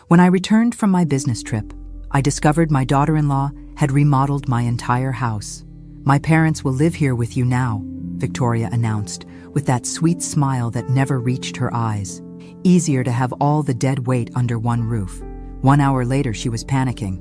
When I returned from my business trip, I discovered my daughter-in-law had remodeled my entire house. "My parents will live here with you now," Victoria announced, with that sweet smile that never reached her eyes. Easier to have all the dead weight under one roof. 1 hour later, she was panicking.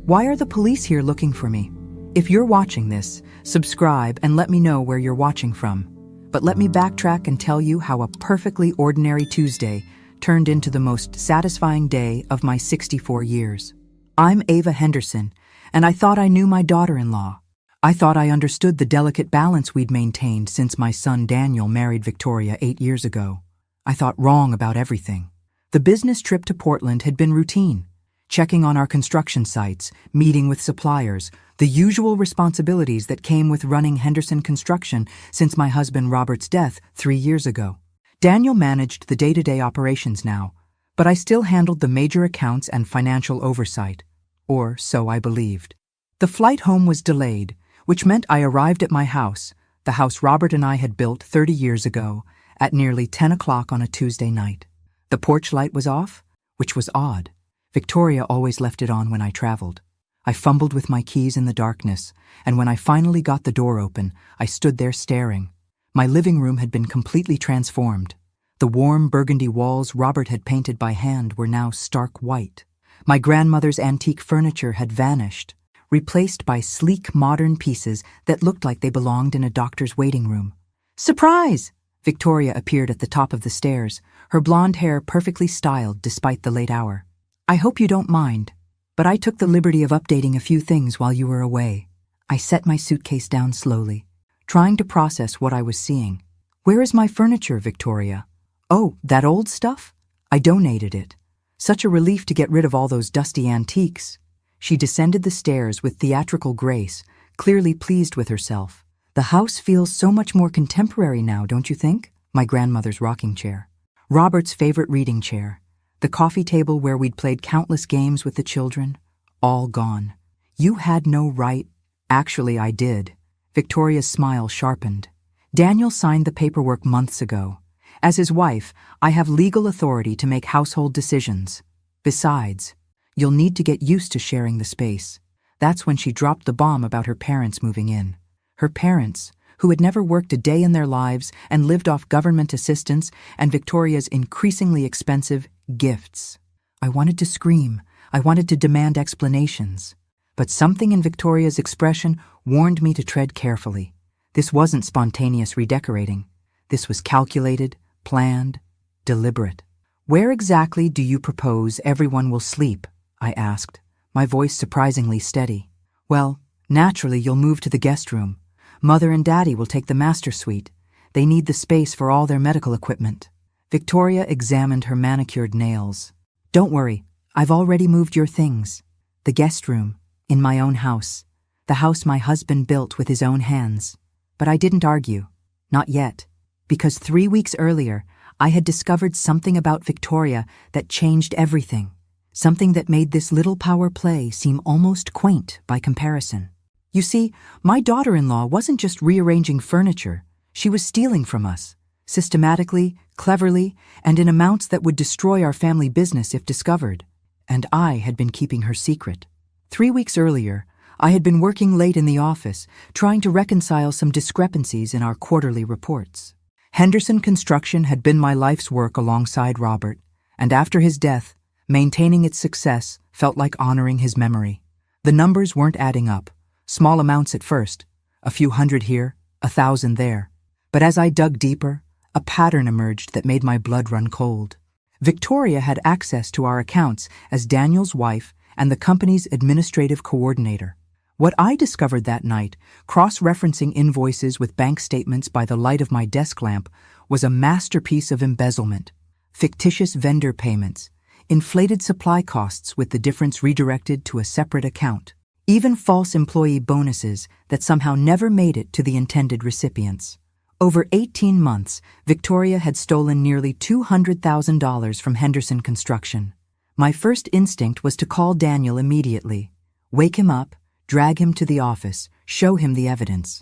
"Why are the police here looking for me?" If you're watching this, subscribe and let me know where you're watching from. But let me backtrack and tell you how a perfectly ordinary Tuesday turned into the most satisfying day of my 64 years. I'm Ava Henderson, and I thought I knew my daughter-in-law. I thought I understood the delicate balance we'd maintained since my son Daniel married Victoria 8 years ago. I thought wrong about everything. The business trip to Portland had been routine. Checking on our construction sites, meeting with suppliers, the usual responsibilities that came with running Henderson Construction since my husband Robert's death 3 years ago. Daniel managed the day-to-day operations now, but I still handled the major accounts and financial oversight, or so I believed. The flight home was delayed, which meant I arrived at my house, the house Robert and I had built 30 years ago, at nearly 10 o'clock on a Tuesday night. The porch light was off, which was odd. Victoria always left it on when I traveled. I fumbled with my keys in the darkness, and when I finally got the door open, I stood there staring. My living room had been completely transformed. The warm burgundy walls Robert had painted by hand were now stark white. My grandmother's antique furniture had vanished, replaced by sleek modern pieces that looked like they belonged in a doctor's waiting room. "Surprise!" Victoria appeared at the top of the stairs, her blonde hair perfectly styled despite the late hour. "I hope you don't mind, but I took the liberty of updating a few things while you were away." I set my suitcase down slowly, trying to process what I was seeing. "Where is my furniture, Victoria?" "Oh, that old stuff? I donated it. Such a relief to get rid of all those dusty antiques." She descended the stairs with theatrical grace, clearly pleased with herself. "The house feels so much more contemporary now, don't you think?" My grandmother's rocking chair, Robert's favorite reading chair, the coffee table where we'd played countless games with the children, all gone. "You had no right." "Actually, I did." Victoria's smile sharpened. "Daniel signed the paperwork months ago. As his wife, I have legal authority to make household decisions. Besides, you'll need to get used to sharing the space." That's when she dropped the bomb about her parents moving in. Her parents, who had never worked a day in their lives and lived off government assistance and Victoria's increasingly expensive gifts. I wanted to scream. I wanted to demand explanations. But something in Victoria's expression warned me to tread carefully. This wasn't spontaneous redecorating. This was calculated, planned, deliberate. "Where exactly do you propose everyone will sleep?" I asked, my voice surprisingly steady. "Well, naturally you'll move to the guest room. Mother and Daddy will take the master suite. They need the space for all their medical equipment." Victoria examined her manicured nails. "Don't worry, I've already moved your things. The guest room, in my own house. The house my husband built with his own hands." But I didn't argue. Not yet. Because 3 weeks earlier, I had discovered something about Victoria that changed everything. Something that made this little power play seem almost quaint by comparison. You see, my daughter-in-law wasn't just rearranging furniture. She was stealing from us, systematically, cleverly, and in amounts that would destroy our family business if discovered. And I had been keeping her secret. 3 weeks earlier, I had been working late in the office, trying to reconcile some discrepancies in our quarterly reports. Henderson Construction had been my life's work alongside Robert, and after his death, maintaining its success felt like honoring his memory. The numbers weren't adding up. Small amounts at first, a few hundred here, 1,000 there. But as I dug deeper, a pattern emerged that made my blood run cold. Victoria had access to our accounts as Daniel's wife and the company's administrative coordinator. What I discovered that night, cross-referencing invoices with bank statements by the light of my desk lamp, was a masterpiece of embezzlement. Fictitious vendor payments, inflated supply costs with the difference redirected to a separate account. Even false employee bonuses that somehow never made it to the intended recipients. Over 18 months, Victoria had stolen nearly $200,000 from Henderson Construction. My first instinct was to call Daniel immediately, wake him up, drag him to the office, show him the evidence.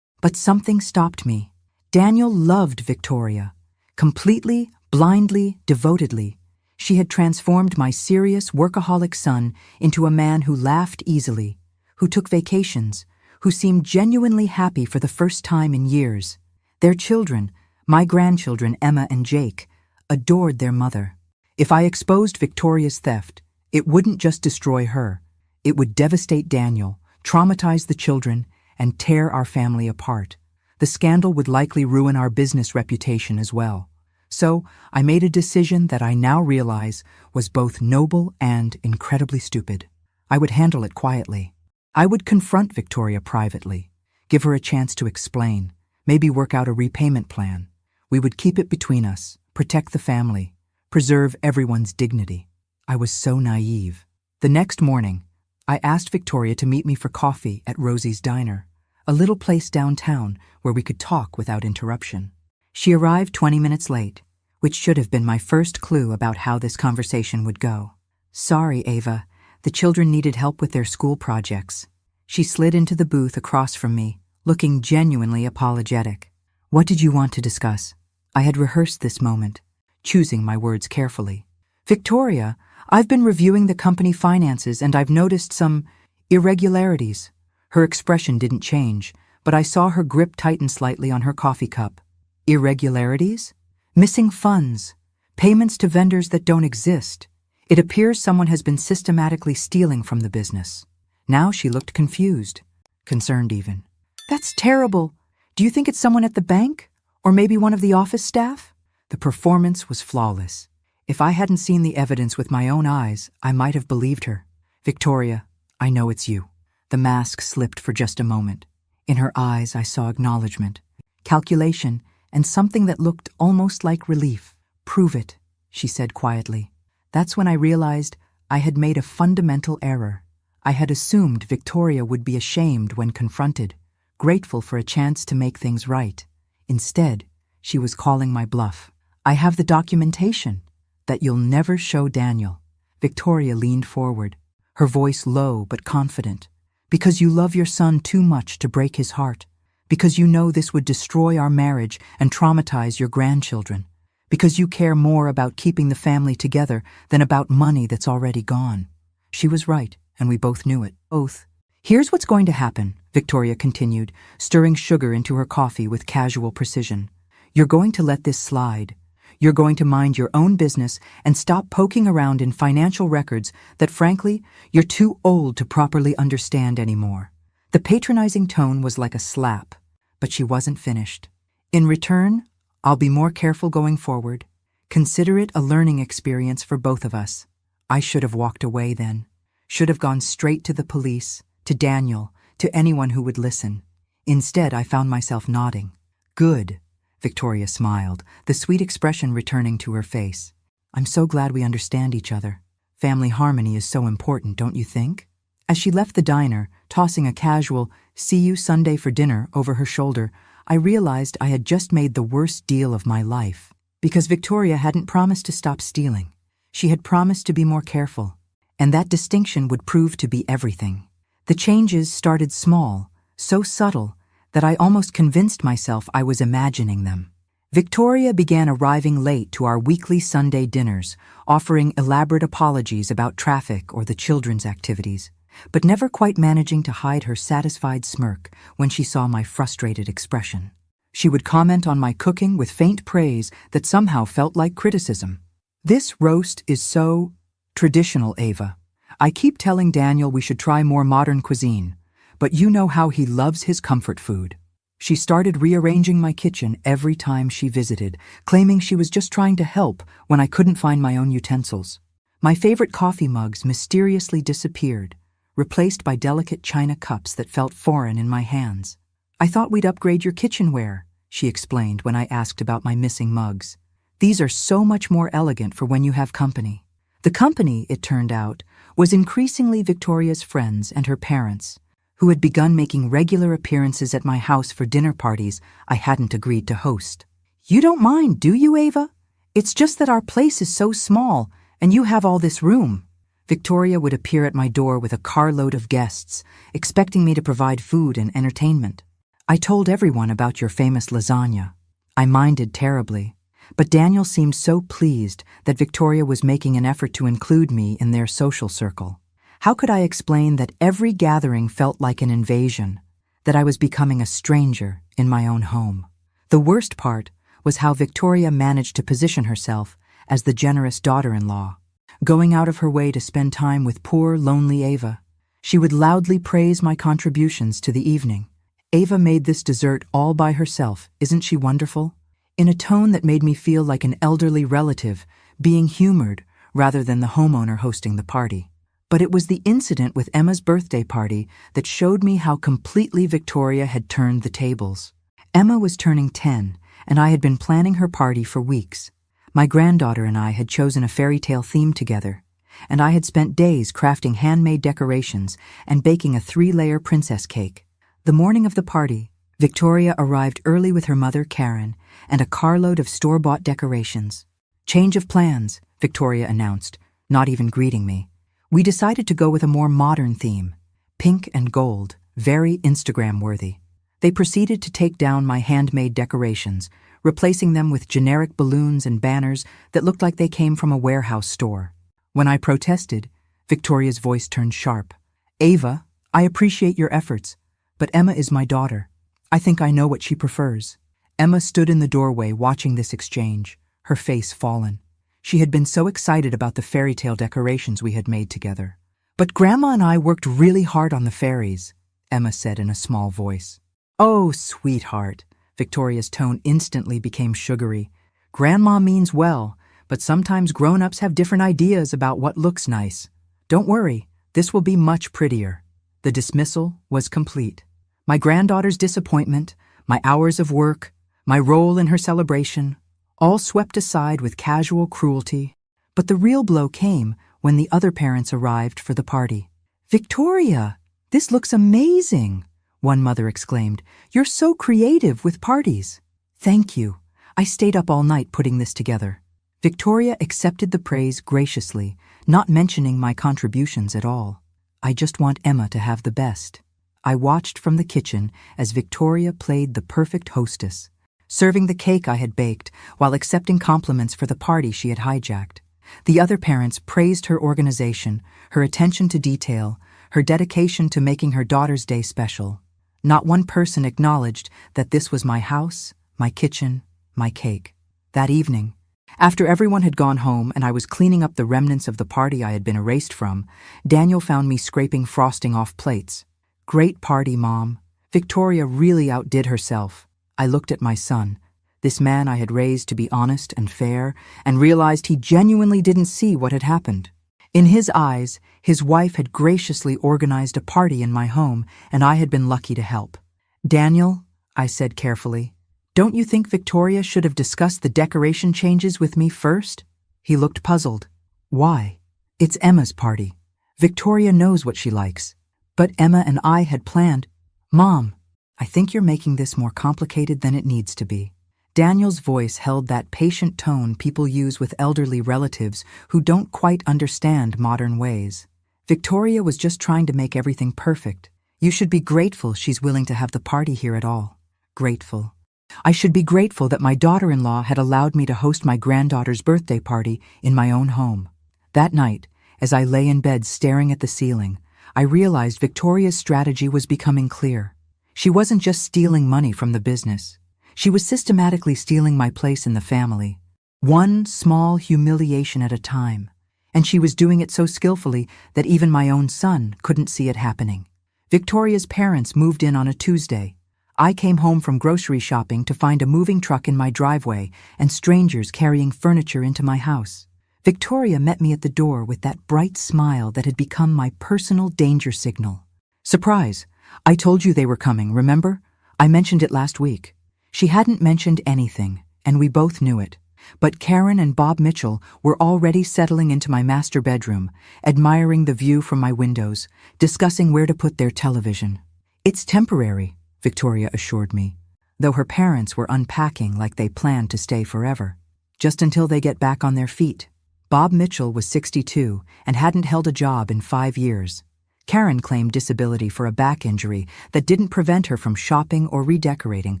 But something stopped me. Daniel loved Victoria. Completely, blindly, devotedly. She had transformed my serious, workaholic son into a man who laughed easily, who took vacations, who seemed genuinely happy for the first time in years. Their children, my grandchildren Emma and Jake, adored their mother. If I exposed Victoria's theft, it wouldn't just destroy her. It would devastate Daniel, traumatize the children, and tear our family apart. The scandal would likely ruin our business reputation as well. So, I made a decision that I now realize was both noble and incredibly stupid. I would handle it quietly. I would confront Victoria privately, give her a chance to explain, maybe work out a repayment plan. We would keep it between us, protect the family, preserve everyone's dignity. I was so naive. The next morning, I asked Victoria to meet me for coffee at Rosie's Diner, a little place downtown where we could talk without interruption. She arrived 20 minutes late, which should have been my first clue about how this conversation would go. Sorry, Ava, the children needed help with their school projects. She slid into the booth across from me, looking genuinely apologetic. What did you want to discuss? I had rehearsed this moment, choosing my words carefully. Victoria, I've been reviewing the company finances and I've noticed some irregularities. Her expression didn't change, but I saw her grip tighten slightly on her coffee cup. Irregularities? Missing funds, payments to vendors that don't exist. It appears someone has been systematically stealing from the business. Now she looked confused, concerned even. That's terrible. Do you think it's someone at the bank? Or maybe one of the office staff? The performance was flawless. If I hadn't seen the evidence with my own eyes, I might have believed her. Victoria, I know it's you. The mask slipped for just a moment. In her eyes, I saw acknowledgement, calculation, and something that looked almost like relief. Prove it, she said quietly. That's when I realized I had made a fundamental error. I had assumed Victoria would be ashamed when confronted, grateful for a chance to make things right. Instead, she was calling my bluff. I have the documentation that you'll never show Daniel. Victoria leaned forward, her voice low but confident. Because you love your son too much to break his heart. Because you know this would destroy our marriage and traumatize your grandchildren. Because you care more about keeping the family together than about money that's already gone. She was right, and we both knew it. Both. Here's what's going to happen, Victoria continued, stirring sugar into her coffee with casual precision. You're going to let this slide. You're going to mind your own business and stop poking around in financial records that, frankly, you're too old to properly understand anymore. The patronizing tone was like a slap, but she wasn't finished. In return, I'll be more careful going forward. Consider it a learning experience for both of us. I should have walked away then. Should have gone straight to the police, to Daniel, to anyone who would listen. Instead, I found myself nodding. Good. Victoria smiled, the sweet expression returning to her face. I'm so glad we understand each other. Family harmony is so important, don't you think? As she left the diner, tossing a casual, "See you Sunday for dinner" over her shoulder, I realized I had just made the worst deal of my life. Because Victoria hadn't promised to stop stealing. She had promised to be more careful. And that distinction would prove to be everything. The changes started small, so subtle, that I almost convinced myself I was imagining them. Victoria began arriving late to our weekly Sunday dinners, offering elaborate apologies about traffic or the children's activities, but never quite managing to hide her satisfied smirk when she saw my frustrated expression. She would comment on my cooking with faint praise that somehow felt like criticism. This roast is so traditional, Ava. I keep telling Daniel we should try more modern cuisine, but you know how he loves his comfort food. She started rearranging my kitchen every time she visited, claiming she was just trying to help when I couldn't find my own utensils. My favorite coffee mugs mysteriously disappeared, replaced by delicate china cups that felt foreign in my hands. I thought we'd upgrade your kitchenware, she explained when I asked about my missing mugs. These are so much more elegant for when you have company. The company, it turned out, was increasingly Victoria's friends and her parents, who had begun making regular appearances at my house for dinner parties I hadn't agreed to host. You don't mind, do you, Ava? It's just that our place is so small, and you have all this room. Victoria would appear at my door with a carload of guests, expecting me to provide food and entertainment. I told everyone about your famous lasagna. I minded terribly. But Daniel seemed so pleased that Victoria was making an effort to include me in their social circle. How could I explain that every gathering felt like an invasion, that I was becoming a stranger in my own home? The worst part was how Victoria managed to position herself as the generous daughter-in-law, going out of her way to spend time with poor, lonely Ava. She would loudly praise my contributions to the evening. "Ava made this dessert all by herself, isn't she wonderful?" in a tone that made me feel like an elderly relative being humored rather than the homeowner hosting the party. But it was the incident with Emma's birthday party that showed me how completely Victoria had turned the tables. Emma was turning 10, and I had been planning her party for weeks. My granddaughter and I had chosen a fairy tale theme together, and I had spent days crafting handmade decorations and baking a 3-layer princess cake. The morning of the party, Victoria arrived early with her mother, Karen, and a carload of store-bought decorations. "Change of plans," Victoria announced, not even greeting me. We decided to go with a more modern theme, pink and gold, very Instagram-worthy. They proceeded to take down my handmade decorations, replacing them with generic balloons and banners that looked like they came from a warehouse store. When I protested, Victoria's voice turned sharp. "Ava, I appreciate your efforts, but Emma is my daughter. I think I know what she prefers." Emma stood in the doorway watching this exchange, her face fallen. She had been so excited about the fairy tale decorations we had made together. "But Grandma and I worked really hard on the fairies," Emma said in a small voice. "Oh, sweetheart." Victoria's tone instantly became sugary. "Grandma means well, but sometimes grown-ups have different ideas about what looks nice. Don't worry, this will be much prettier." The dismissal was complete. My granddaughter's disappointment, my hours of work, my role in her celebration, all swept aside with casual cruelty. But the real blow came when the other parents arrived for the party. "Victoria, this looks amazing," one mother exclaimed. "You're so creative with parties." "Thank you. I stayed up all night putting this together." Victoria accepted the praise graciously, not mentioning my contributions at all. "I just want Emma to have the best." I watched from the kitchen as Victoria played the perfect hostess, serving the cake I had baked while accepting compliments for the party she had hijacked. The other parents praised her organization, her attention to detail, her dedication to making her daughter's day special. Not one person acknowledged that this was my house, my kitchen, my cake. That evening, after everyone had gone home and I was cleaning up the remnants of the party I had been erased from, Daniel found me scraping frosting off plates. "Great party, Mom. Victoria really outdid herself." I looked at my son, this man I had raised to be honest and fair, and realized he genuinely didn't see what had happened. In his eyes, his wife had graciously organized a party in my home, and I had been lucky to help. "Daniel," I said carefully, "don't you think Victoria should have discussed the decoration changes with me first?" He looked puzzled. "Why? It's Emma's party. Victoria knows what she likes." But Emma and I had planned. "Mom, I think you're making this more complicated than it needs to be." Daniel's voice held that patient tone people use with elderly relatives who don't quite understand modern ways. "Victoria was just trying to make everything perfect. You should be grateful she's willing to have the party here at all." Grateful. I should be grateful that my daughter-in-law had allowed me to host my granddaughter's birthday party in my own home. That night, as I lay in bed staring at the ceiling, I realized Victoria's strategy was becoming clear. She wasn't just stealing money from the business. She was systematically stealing my place in the family, one small humiliation at a time. And she was doing it so skillfully that even my own son couldn't see it happening. Victoria's parents moved in on a Tuesday. I came home from grocery shopping to find a moving truck in my driveway and strangers carrying furniture into my house. Victoria met me at the door with that bright smile that had become my personal danger signal. "Surprise! I told you they were coming, remember? I mentioned it last week." She hadn't mentioned anything, and we both knew it. But Karen and Bob Mitchell were already settling into my master bedroom, admiring the view from my windows, discussing where to put their television. "It's temporary," Victoria assured me, though her parents were unpacking like they planned to stay forever. "Just until they get back on their feet." Bob Mitchell was 62 and hadn't held a job in 5 years. Karen claimed disability for a back injury that didn't prevent her from shopping or redecorating,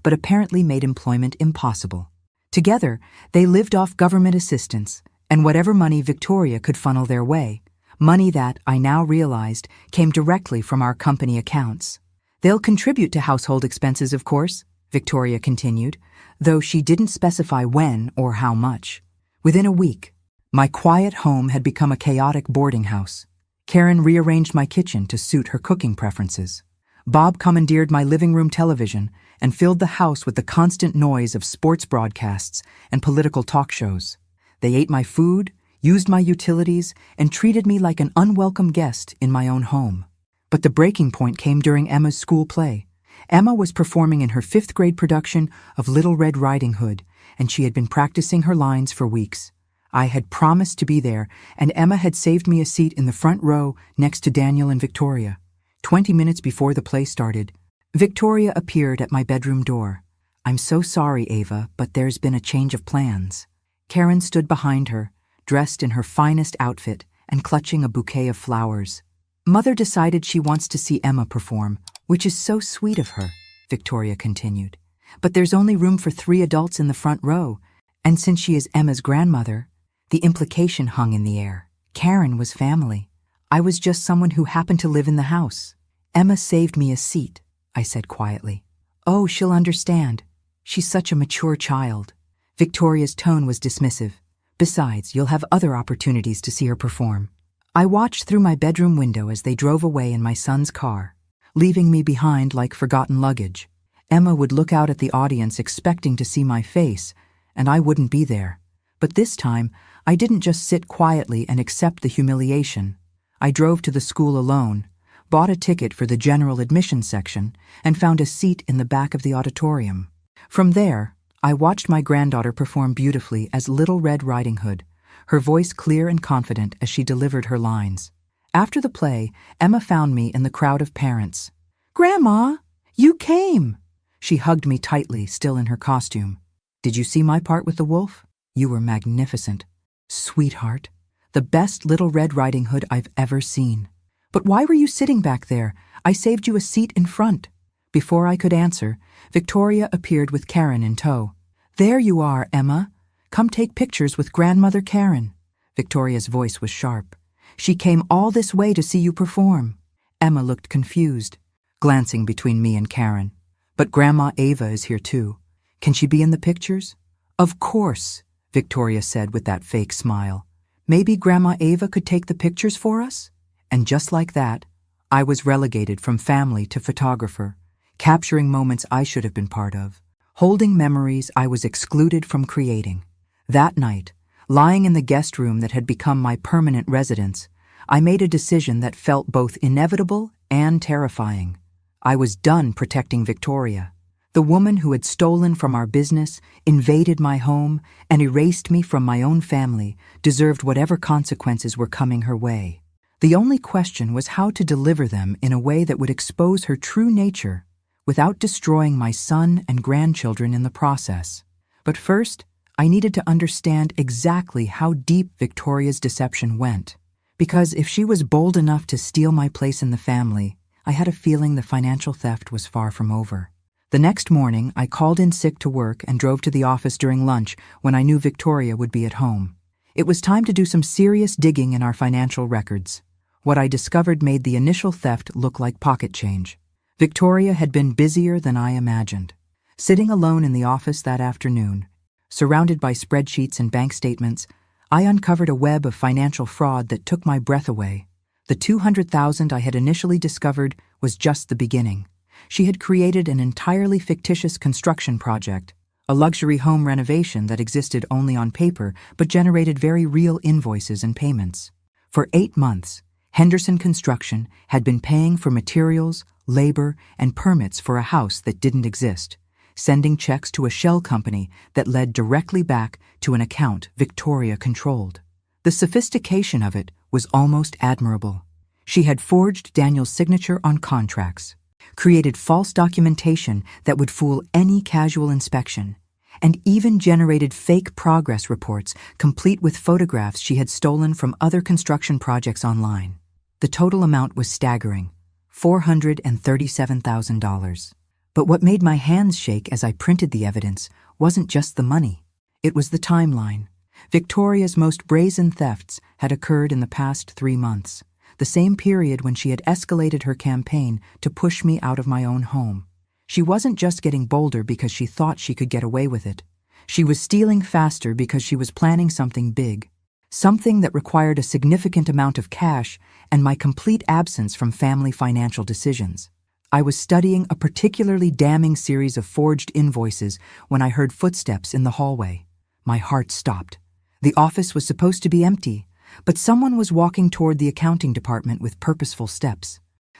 but apparently made employment impossible. Together, they lived off government assistance and whatever money Victoria could funnel their way, money that, I now realized, came directly from our company accounts. They'll contribute to household expenses, of course, Victoria continued, though she didn't specify when or how much. Within a week, my quiet home had become a chaotic boarding house. Karen rearranged my kitchen to suit her cooking preferences. Bob commandeered my living room television and filled the house with the constant noise of sports broadcasts and political talk shows. They ate my food, used my utilities, and treated me like an unwelcome guest in my own home. But the breaking point came during Emma's school play. Emma was performing in her 5th grade production of Little Red Riding Hood, and she had been practicing her lines for weeks. I had promised to be there, and Emma had saved me a seat in the front row next to Daniel and Victoria. 20 minutes before the play started, Victoria appeared at my bedroom door. "I'm so sorry, Ava, but there's been a change of plans." Karen stood behind her, dressed in her finest outfit and clutching a bouquet of flowers. "Mother decided she wants to see Emma perform, which is so sweet of her," Victoria continued. "But there's only room for 3 adults in the front row, and since she is Emma's grandmother, the implication hung in the air. Karen was family. I was just someone who happened to live in the house. Emma saved me a seat," I said quietly. "Oh, she'll understand. She's such a mature child." Victoria's tone was dismissive. "Besides, you'll have other opportunities to see her perform." I watched through my bedroom window as they drove away in my son's car, leaving me behind like forgotten luggage. Emma would look out at the audience expecting to see my face, and I wouldn't be there. But this time, I didn't just sit quietly and accept the humiliation. I drove to the school alone, bought a ticket for the general admissions section, and found a seat in the back of the auditorium. From there, I watched my granddaughter perform beautifully as Little Red Riding Hood, her voice clear and confident as she delivered her lines. After the play, Emma found me in the crowd of parents. "Grandma, you came!" She hugged me tightly, still in her costume. "Did you see my part with the wolf? You were magnificent." "Sweetheart, the best Little Red Riding Hood I've ever seen." "But why were you sitting back there? I saved you a seat in front." Before I could answer, Victoria appeared with Karen in tow. "There you are, Emma. Come take pictures with Grandmother Karen." Victoria's voice was sharp. "She came all this way to see you perform." Emma looked confused, glancing between me and Karen. "But Grandma Ava is here too. Can she be in the pictures?" "Of course," Victoria said with that fake smile. "Maybe Grandma Ava could take the pictures for us?" And just like that, I was relegated from family to photographer, capturing moments I should have been part of, holding memories I was excluded from creating. That night, lying in the guest room that had become my permanent residence, I made a decision that felt both inevitable and terrifying. I was done protecting Victoria. The woman who had stolen from our business, invaded my home, and erased me from my own family deserved whatever consequences were coming her way. The only question was how to deliver them in a way that would expose her true nature without destroying my son and grandchildren in the process. But first, I needed to understand exactly how deep Victoria's deception went. Because if she was bold enough to steal my place in the family, I had a feeling the financial theft was far from over. The next morning, I called in sick to work and drove to the office during lunch when I knew Victoria would be at home. It was time to do some serious digging in our financial records. What I discovered made the initial theft look like pocket change. Victoria had been busier than I imagined. Sitting alone in the office that afternoon, surrounded by spreadsheets and bank statements, I uncovered a web of financial fraud that took my breath away. The $200,000 I had initially discovered was just the beginning. She had created an entirely fictitious construction project, a luxury home renovation that existed only on paper but generated very real invoices and payments. For 8 months, Henderson Construction had been paying for materials, labor, and permits for a house that didn't exist, sending checks to a shell company that led directly back to an account Victoria controlled. The sophistication of it was almost admirable. She had forged Daniel's signature on contracts, created false documentation that would fool any casual inspection, and even generated fake progress reports complete with photographs she had stolen from other construction projects online. The total amount was staggering, $437,000. But what made my hands shake as I printed the evidence wasn't just the money. It was the timeline. Victoria's most brazen thefts had occurred in the past 3 months, the same period when she had escalated her campaign to push me out of my own home. She wasn't just getting bolder because she thought she could get away with it. She was stealing faster because she was planning something big, something that required a significant amount of cash and my complete absence from family financial decisions. I was studying a particularly damning series of forged invoices when I heard footsteps in the hallway. My heart stopped. The office was supposed to be empty, but someone was walking toward the accounting department with purposeful steps.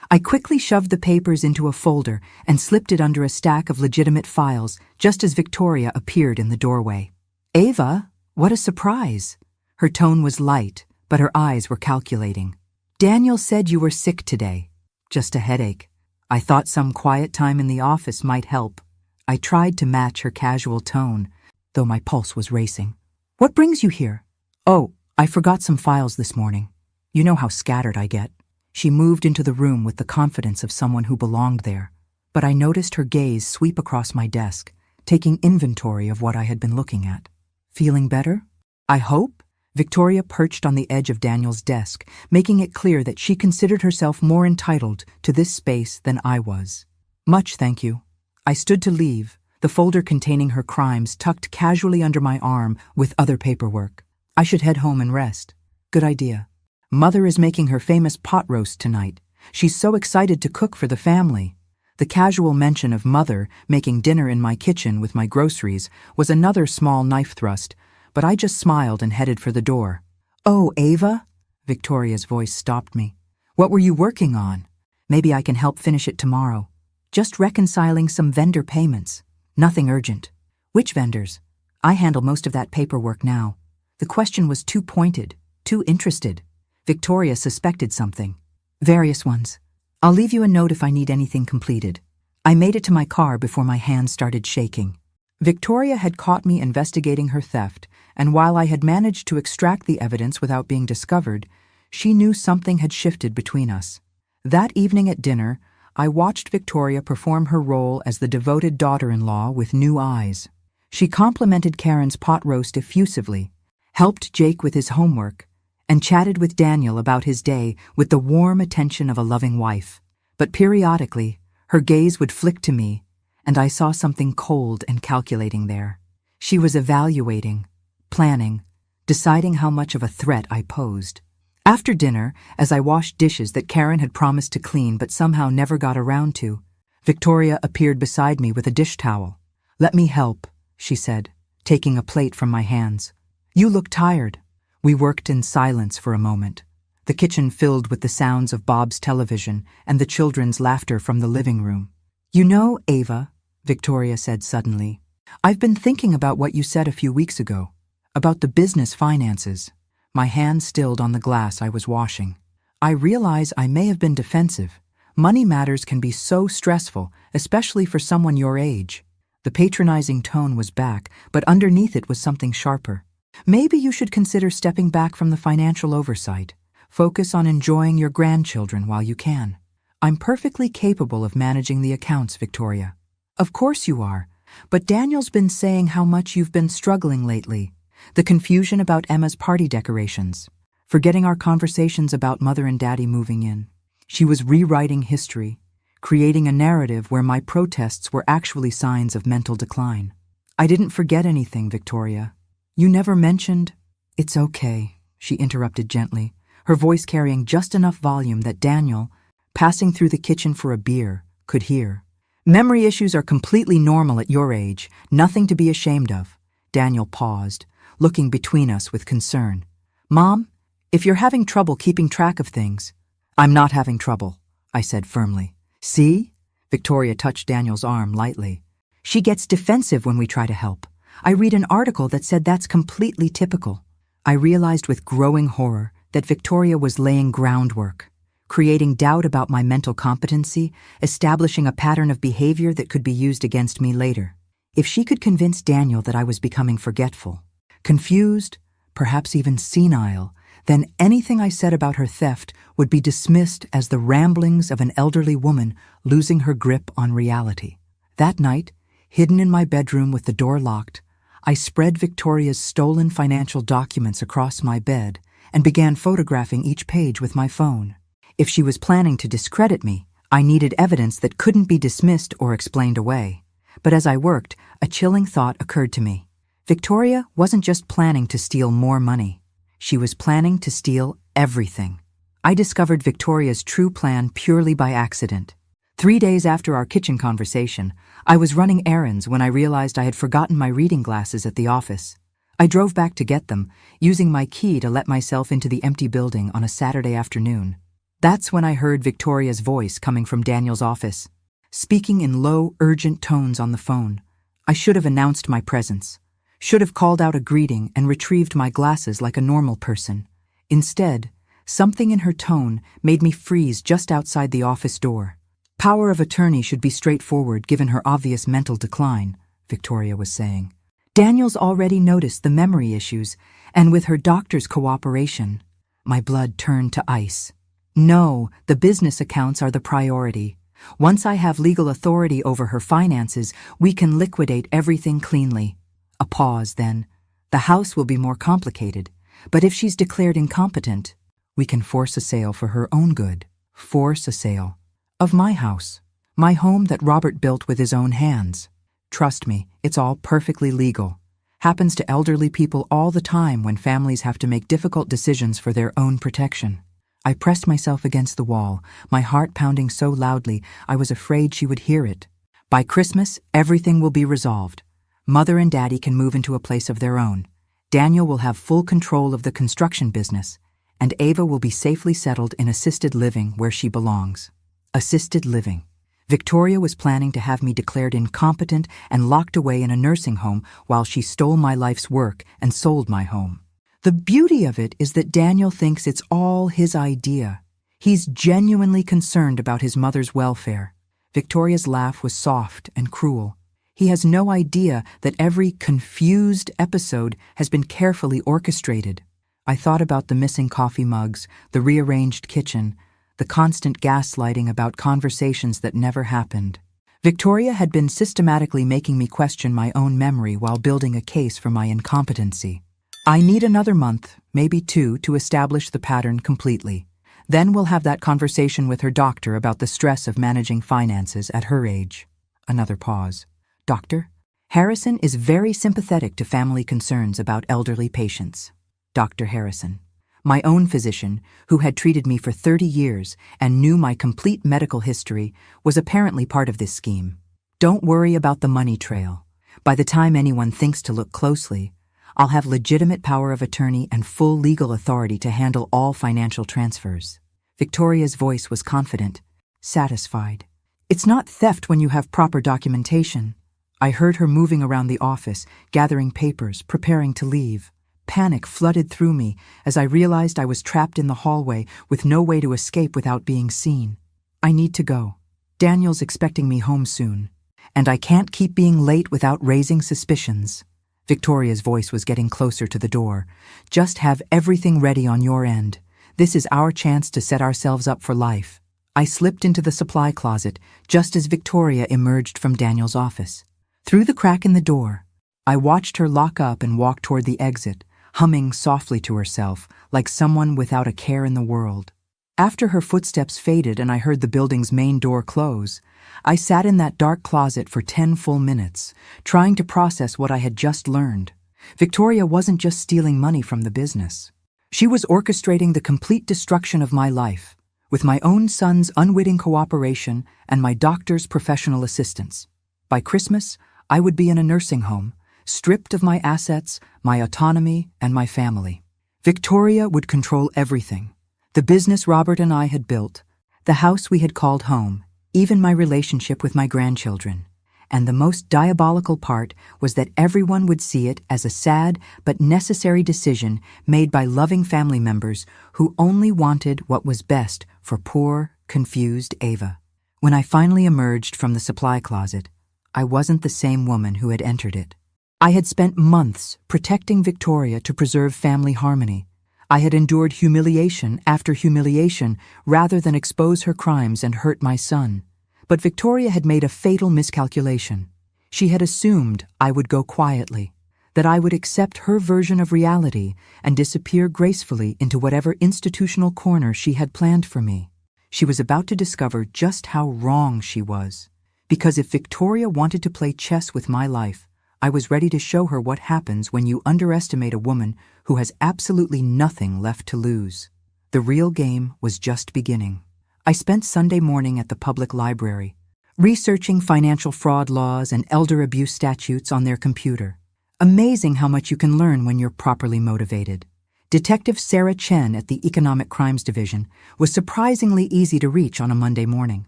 I quickly shoved the papers into a folder and slipped it under a stack of legitimate files just as Victoria appeared in the doorway. "Ava, what a surprise!" Her tone was light, but her eyes were calculating. "Daniel said you were sick today." "Just a headache. I thought some quiet time in the office might help." I tried to match her casual tone, though my pulse was racing. "What brings you here?" "Oh, I forgot some files this morning. You know how scattered I get." She moved into the room with the confidence of someone who belonged there, but I noticed her gaze sweep across my desk, taking inventory of what I had been looking at. "Feeling better?" "I hope." Victoria perched on the edge of Daniel's desk, making it clear that she considered herself more entitled to this space than I was. "Much, thank you." I stood to leave, the folder containing her crimes tucked casually under my arm with other paperwork. "I should head home and rest." "Good idea. Mother is making her famous pot roast tonight. She's so excited to cook for the family." The casual mention of Mother making dinner in my kitchen with my groceries was another small knife thrust, but I just smiled and headed for the door. "Oh, Ava?" Victoria's voice stopped me. "What were you working on? Maybe I can help finish it tomorrow." "Just reconciling some vendor payments. Nothing urgent." "Which vendors?" "I handle most of that paperwork now." The question was too pointed, too interested. Victoria suspected something. "Various ones. I'll leave you a note if I need anything completed." I made it to my car before my hands started shaking. Victoria had caught me investigating her theft, and while I had managed to extract the evidence without being discovered, she knew something had shifted between us. That evening at dinner, I watched Victoria perform her role as the devoted daughter-in-law with new eyes. She complimented Karen's pot roast effusively, helped Jake with his homework, and chatted with Daniel about his day with the warm attention of a loving wife. But periodically, her gaze would flick to me, and I saw something cold and calculating there. She was evaluating, planning, deciding how much of a threat I posed. After dinner, as I washed dishes that Karen had promised to clean but somehow never got around to, Victoria appeared beside me with a dish towel. "Let me help," she said, taking a plate from my hands. "You look tired." We worked in silence for a moment, the kitchen filled with the sounds of Bob's television and the children's laughter from the living room. "You know, Ava," Victoria said suddenly, "I've been thinking about what you said a few weeks ago, about the business finances." My hand stilled on the glass I was washing. "I realize I may have been defensive. Money matters can be so stressful, especially for someone your age." The patronizing tone was back, but underneath it was something sharper. "Maybe you should consider stepping back from the financial oversight. Focus on enjoying your grandchildren while you can." "I'm perfectly capable of managing the accounts, Victoria." "Of course you are, but Daniel's been saying how much you've been struggling lately. The confusion about Emma's party decorations, forgetting our conversations about Mother and Daddy moving in. She was rewriting history, creating a narrative where my protests were actually signs of mental decline." "I didn't forget anything, Victoria. You never mentioned—" "It's okay," she interrupted gently, her voice carrying just enough volume that Daniel, passing through the kitchen for a beer, could hear. "Memory issues are completely normal at your age, nothing to be ashamed of." Daniel paused, looking between us with concern. "Mom, if you're having trouble keeping track of things—" "I'm not having trouble," I said firmly. "See?" Victoria touched Daniel's arm lightly. "She gets defensive when we try to help. I read an article that said that's completely typical." I realized with growing horror that Victoria was laying groundwork, creating doubt about my mental competency, establishing a pattern of behavior that could be used against me later. If she could convince Daniel that I was becoming forgetful, confused, perhaps even senile, then anything I said about her theft would be dismissed as the ramblings of an elderly woman losing her grip on reality. That night, hidden in my bedroom with the door locked, I spread Victoria's stolen financial documents across my bed and began photographing each page with my phone. If she was planning to discredit me, I needed evidence that couldn't be dismissed or explained away. But as I worked, a chilling thought occurred to me. Victoria wasn't just planning to steal more money. She was planning to steal everything. I discovered Victoria's true plan purely by accident. 3 days after our kitchen conversation, I was running errands when I realized I had forgotten my reading glasses at the office. I drove back to get them, using my key to let myself into the empty building on a Saturday afternoon. That's when I heard Victoria's voice coming from Daniel's office, speaking in low, urgent tones on the phone. I should have announced my presence, should have called out a greeting and retrieved my glasses like a normal person. Instead, something in her tone made me freeze just outside the office door. Power of attorney should be straightforward given her obvious mental decline, Victoria was saying. Daniel's already noticed the memory issues, and with her doctor's cooperation, my blood turned to ice. No, the business accounts are the priority. Once I have legal authority over her finances, we can liquidate everything cleanly. A pause, then. The house will be more complicated, but if she's declared incompetent, we can force a sale for her own good. Force a sale. Of my house. My home that Robert built with his own hands. Trust me, it's all perfectly legal. Happens to elderly people all the time when families have to make difficult decisions for their own protection. I pressed myself against the wall, my heart pounding so loudly I was afraid she would hear it. By Christmas, everything will be resolved. Mother and Daddy can move into a place of their own. Daniel will have full control of the construction business, and Ava will be safely settled in assisted living where she belongs. Assisted living. Victoria was planning to have me declared incompetent and locked away in a nursing home while she stole my life's work and sold my home. The beauty of it is that Daniel thinks it's all his idea. He's genuinely concerned about his mother's welfare. Victoria's laugh was soft and cruel. He has no idea that every confused episode has been carefully orchestrated. I thought about the missing coffee mugs, the rearranged kitchen, the constant gaslighting about conversations that never happened. Victoria had been systematically making me question my own memory while building a case for my incompetency. I need another month, maybe 2, to establish the pattern completely. Then we'll have that conversation with her doctor about the stress of managing finances at her age. Another pause. Doctor? Harrison is very sympathetic to family concerns about elderly patients. Dr. Harrison. My own physician, who had treated me for 30 years and knew my complete medical history, was apparently part of this scheme. Don't worry about the money trail. By the time anyone thinks to look closely, I'll have legitimate power of attorney and full legal authority to handle all financial transfers. Victoria's voice was confident, satisfied. It's not theft when you have proper documentation. I heard her moving around the office, gathering papers, preparing to leave. Panic flooded through me as I realized I was trapped in the hallway with no way to escape without being seen. I need to go. Daniel's expecting me home soon, and I can't keep being late without raising suspicions. Victoria's voice was getting closer to the door. Just have everything ready on your end. This is our chance to set ourselves up for life. I slipped into the supply closet just as Victoria emerged from Daniel's office. Through the crack in the door, I watched her lock up and walk toward the exit, humming softly to herself, like someone without a care in the world. After her footsteps faded and I heard the building's main door close, I sat in that dark closet for 10 full minutes, trying to process what I had just learned. Victoria wasn't just stealing money from the business. She was orchestrating the complete destruction of my life, with my own son's unwitting cooperation and my doctor's professional assistance. By Christmas, I would be in a nursing home, stripped of my assets, my autonomy, and my family. Victoria would control everything. The business Robert and I had built, the house we had called home, even my relationship with my grandchildren. And the most diabolical part was that everyone would see it as a sad but necessary decision made by loving family members who only wanted what was best for poor, confused Ava. When I finally emerged from the supply closet, I wasn't the same woman who had entered it. I had spent months protecting Victoria to preserve family harmony. I had endured humiliation after humiliation rather than expose her crimes and hurt my son. But Victoria had made a fatal miscalculation. She had assumed I would go quietly. that I would accept her version of reality and disappear gracefully into whatever institutional corner she had planned for me. She was about to discover just how wrong she was. Because if Victoria wanted to play chess with my life, I was ready to show her what happens when you underestimate a woman who has absolutely nothing left to lose. The real game was just beginning. I spent Sunday morning at the public library, researching financial fraud laws and elder abuse statutes on their computer. Amazing how much you can learn when you're properly motivated. Detective Sarah Chen at the Economic Crimes Division was surprisingly easy to reach on a Monday morning.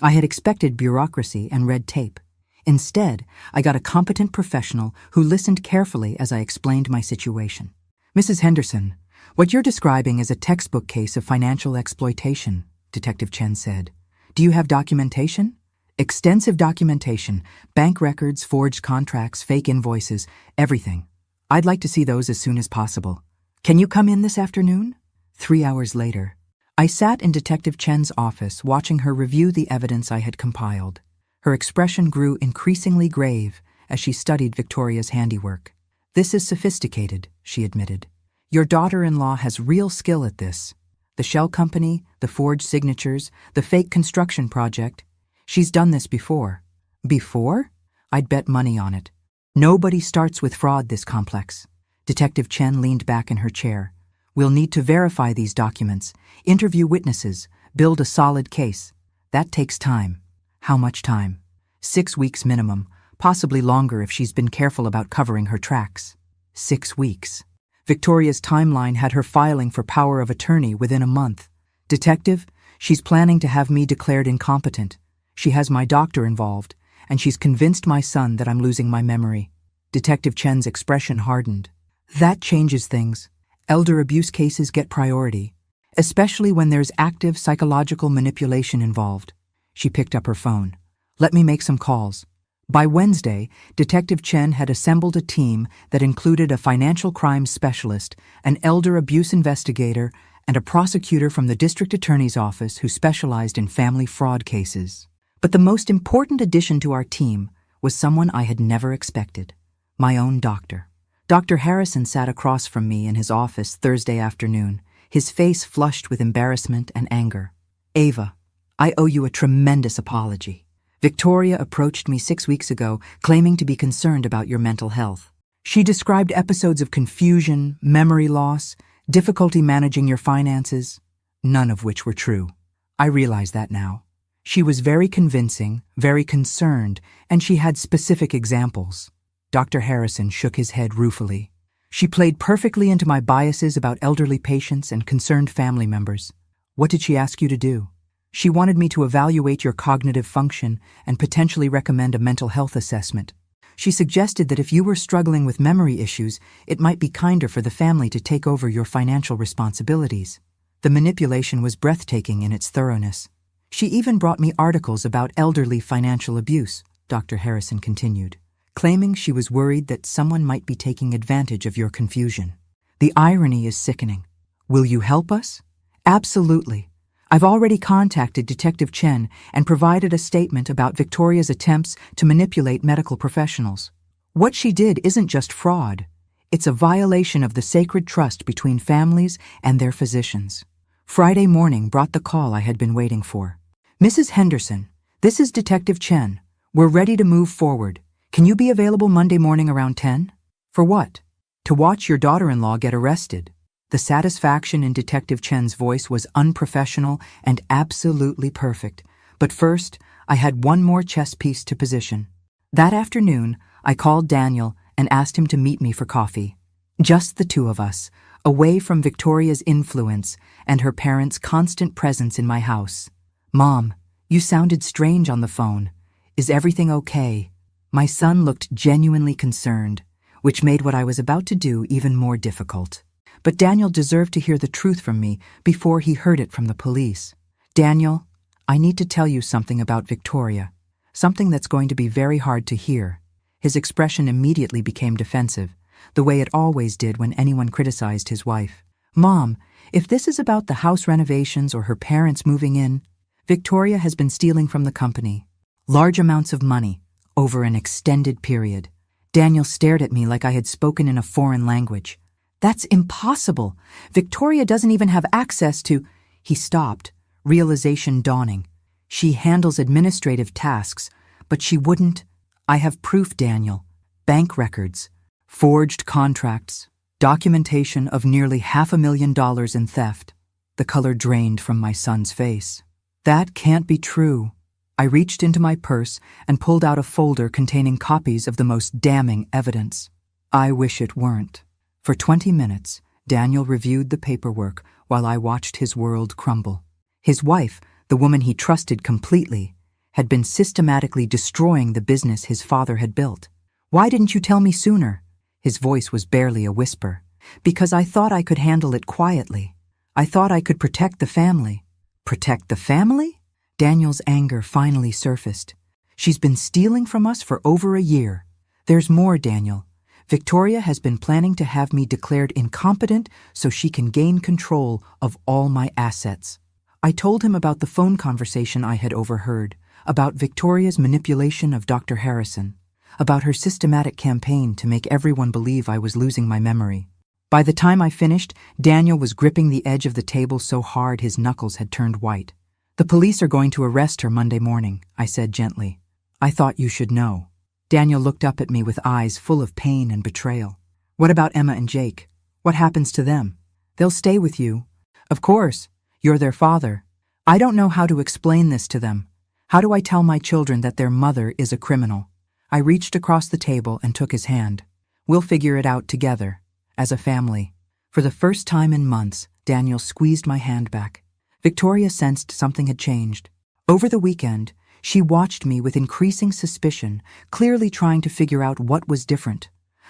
I had expected bureaucracy and red tape. Instead, I got a competent professional who listened carefully as I explained my situation. "Mrs. Henderson, what you're describing is a textbook case of financial exploitation," Detective Chen said. "Do you have documentation?" "Extensive documentation, bank records, forged contracts, fake invoices, everything. I'd like to see those as soon as possible. Can you come in this afternoon?" 3 hours later, I sat in Detective Chen's office watching her review the evidence I had compiled. Her expression grew increasingly grave as she studied Victoria's handiwork. "This is sophisticated," she admitted. "Your daughter-in-law has real skill at this. The shell company, the forged signatures, the fake construction project. She's done this before." "Before?" I'd bet money on it. "Nobody starts with fraud this complex." Detective Chen leaned back in her chair. "We'll need to verify these documents, interview witnesses, build a solid case. That takes time." "How much time?" 6 weeks minimum, possibly longer if she's been careful about covering her tracks. 6 weeks. Victoria's timeline had her filing for power of attorney within a month. "Detective, she's planning to have me declared incompetent. She has my doctor involved, and she's convinced my son that I'm losing my memory." Detective Chen's expression hardened. "That changes things. Elder abuse cases get priority, especially when there's active psychological manipulation involved." She picked up her phone. "Let me make some calls." By Wednesday, Detective Chen had assembled a team that included a financial crimes specialist, an elder abuse investigator, and a prosecutor from the district attorney's office who specialized in family fraud cases. But the most important addition to our team was someone I had never expected: my own doctor. Dr. Harrison sat across from me in his office Thursday afternoon, his face flushed with embarrassment and anger. "Ava, I owe you a tremendous apology. Victoria approached me 6 weeks ago, claiming to be concerned about your mental health. She described episodes of confusion, memory loss, difficulty managing your finances, none of which were true. I realize that now. She was very convincing, very concerned, and she had specific examples." Dr. Harrison shook his head ruefully. "She played perfectly into my biases about elderly patients and concerned family members." "What did she ask you to do?" "She wanted me to evaluate your cognitive function and potentially recommend a mental health assessment. She suggested that if you were struggling with memory issues, it might be kinder for the family to take over your financial responsibilities." The manipulation was breathtaking in its thoroughness. "She even brought me articles about elderly financial abuse," Dr. Harrison continued, claiming she was worried that someone might be taking advantage of your confusion. "The irony is sickening. Will you help us?" "Absolutely. I've already contacted Detective Chen and provided a statement about Victoria's attempts to manipulate medical professionals. What she did isn't just fraud. It's a violation of the sacred trust between families and their physicians." Friday morning brought the call I had been waiting for. "Mrs. Henderson, this is Detective Chen. We're ready to move forward. Can you be available Monday morning around 10? "For what?" "To watch your daughter-in-law get arrested." The satisfaction in Detective Chen's voice was unprofessional and absolutely perfect. But first, I had one more chess piece to position. That afternoon, I called Daniel and asked him to meet me for coffee. Just the two of us, away from Victoria's influence and her parents' constant presence in my house. "Mom, you sounded strange on the phone. Is everything okay?" My son looked genuinely concerned, which made what I was about to do even more difficult. But Daniel deserved to hear the truth from me before he heard it from the police. "Daniel, I need to tell you something about Victoria, something that's going to be very hard to hear." His expression immediately became defensive, the way it always did when anyone criticized his wife. "Mom, if this is about the house renovations or her parents moving in, Victoria has been stealing from the company. Large amounts of money, over an extended period. Daniel stared at me like I had spoken in a foreign language. That's impossible. Victoria doesn't even have access to... He stopped, realization dawning. She handles administrative tasks, but she wouldn't... I have proof, Daniel. Bank records, forged contracts, documentation of nearly $500,000 in theft. The color drained from my son's face. That can't be true. I reached into my purse and pulled out a folder containing copies of the most damning evidence. I wish it weren't. For 20 minutes, Daniel reviewed the paperwork while I watched his world crumble. His wife, the woman he trusted completely, had been systematically destroying the business his father had built. Why didn't you tell me sooner? His voice was barely a whisper. Because I thought I could handle it quietly. I thought I could protect the family. Protect the family? Daniel's anger finally surfaced. She's been stealing from us for over a year. There's more, Daniel. Victoria has been planning to have me declared incompetent so she can gain control of all my assets. I told him about the phone conversation I had overheard, about Victoria's manipulation of Dr. Harrison, about her systematic campaign to make everyone believe I was losing my memory. By the time I finished, Daniel was gripping the edge of the table so hard his knuckles had turned white. The police are going to arrest her Monday morning, I said gently. I thought you should know. Daniel looked up at me with eyes full of pain and betrayal. What about Emma and Jake? What happens to them? They'll stay with you. Of course. You're their father. I don't know how to explain this to them. How do I tell my children that their mother is a criminal? I reached across the table and took his hand. We'll figure it out together, as a family. For the first time in months, Daniel squeezed my hand back. Victoria sensed something had changed. Over the weekend, she watched me with increasing suspicion, clearly trying to figure out what was different.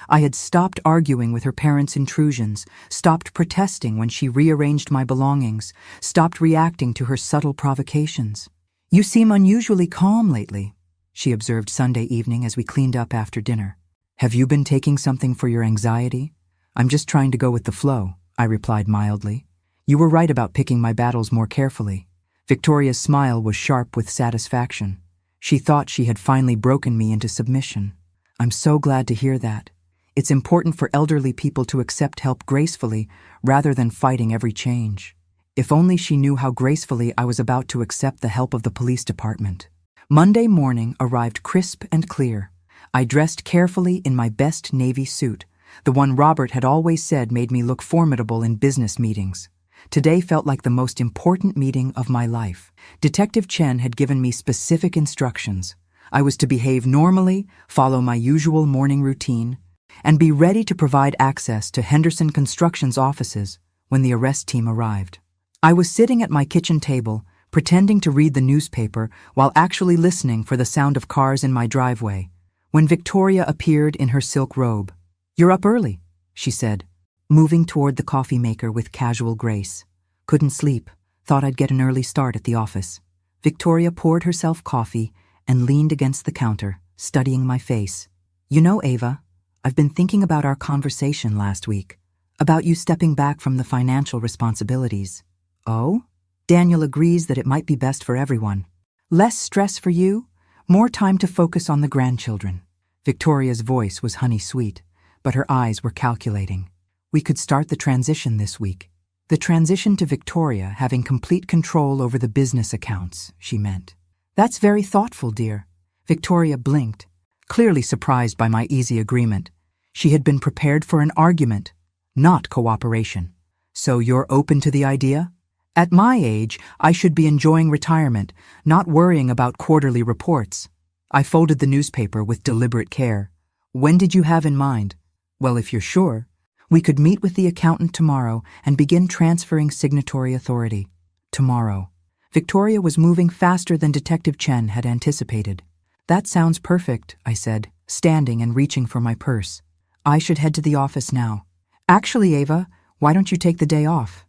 I had stopped arguing with her parents' intrusions, stopped protesting when she rearranged my belongings, stopped reacting to her subtle provocations. You seem unusually calm lately, she observed Sunday evening as we cleaned up after dinner. Have you been taking something for your anxiety? I'm just trying to go with the flow, I replied mildly. You were right about picking my battles more carefully. Victoria's smile was sharp with satisfaction. She thought she had finally broken me into submission. I'm so glad to hear that. It's important for elderly people to accept help gracefully rather than fighting every change. If only she knew how gracefully I was about to accept the help of the police department. Monday morning arrived crisp and clear. I dressed carefully in my best navy suit, the one Robert had always said made me look formidable in business meetings. Today felt like the most important meeting of my life. Detective Chen had given me specific instructions. I was to behave normally, follow my usual morning routine, and be ready to provide access to Henderson Construction's offices when the arrest team arrived. I was sitting at my kitchen table, pretending to read the newspaper while actually listening for the sound of cars in my driveway, when Victoria appeared in her silk robe. You're up early, she said, moving toward the coffee maker with casual grace. Couldn't sleep, thought I'd get an early start at the office. Victoria poured herself coffee and leaned against the counter, studying my face. You know, Ava, I've been thinking about our conversation last week, about you stepping back from the financial responsibilities. Oh? Daniel agrees that it might be best for everyone. Less stress for you, more time to focus on the grandchildren. Victoria's voice was honey-sweet, but her eyes were calculating. We could start the transition this week. The transition to Victoria having complete control over the business accounts, she meant. That's very thoughtful, dear. Victoria blinked, clearly surprised by my easy agreement. She had been prepared for an argument, not cooperation. So you're open to the idea? At my age, I should be enjoying retirement, not worrying about quarterly reports. I folded the newspaper with deliberate care. When did you have in mind? Well, if you're sure, we could meet with the accountant tomorrow and begin transferring signatory authority. Tomorrow. Victoria was moving faster than Detective Chen had anticipated. That sounds perfect, I said, standing and reaching for my purse. I should head to the office now. Actually, Ava, why don't you take the day off?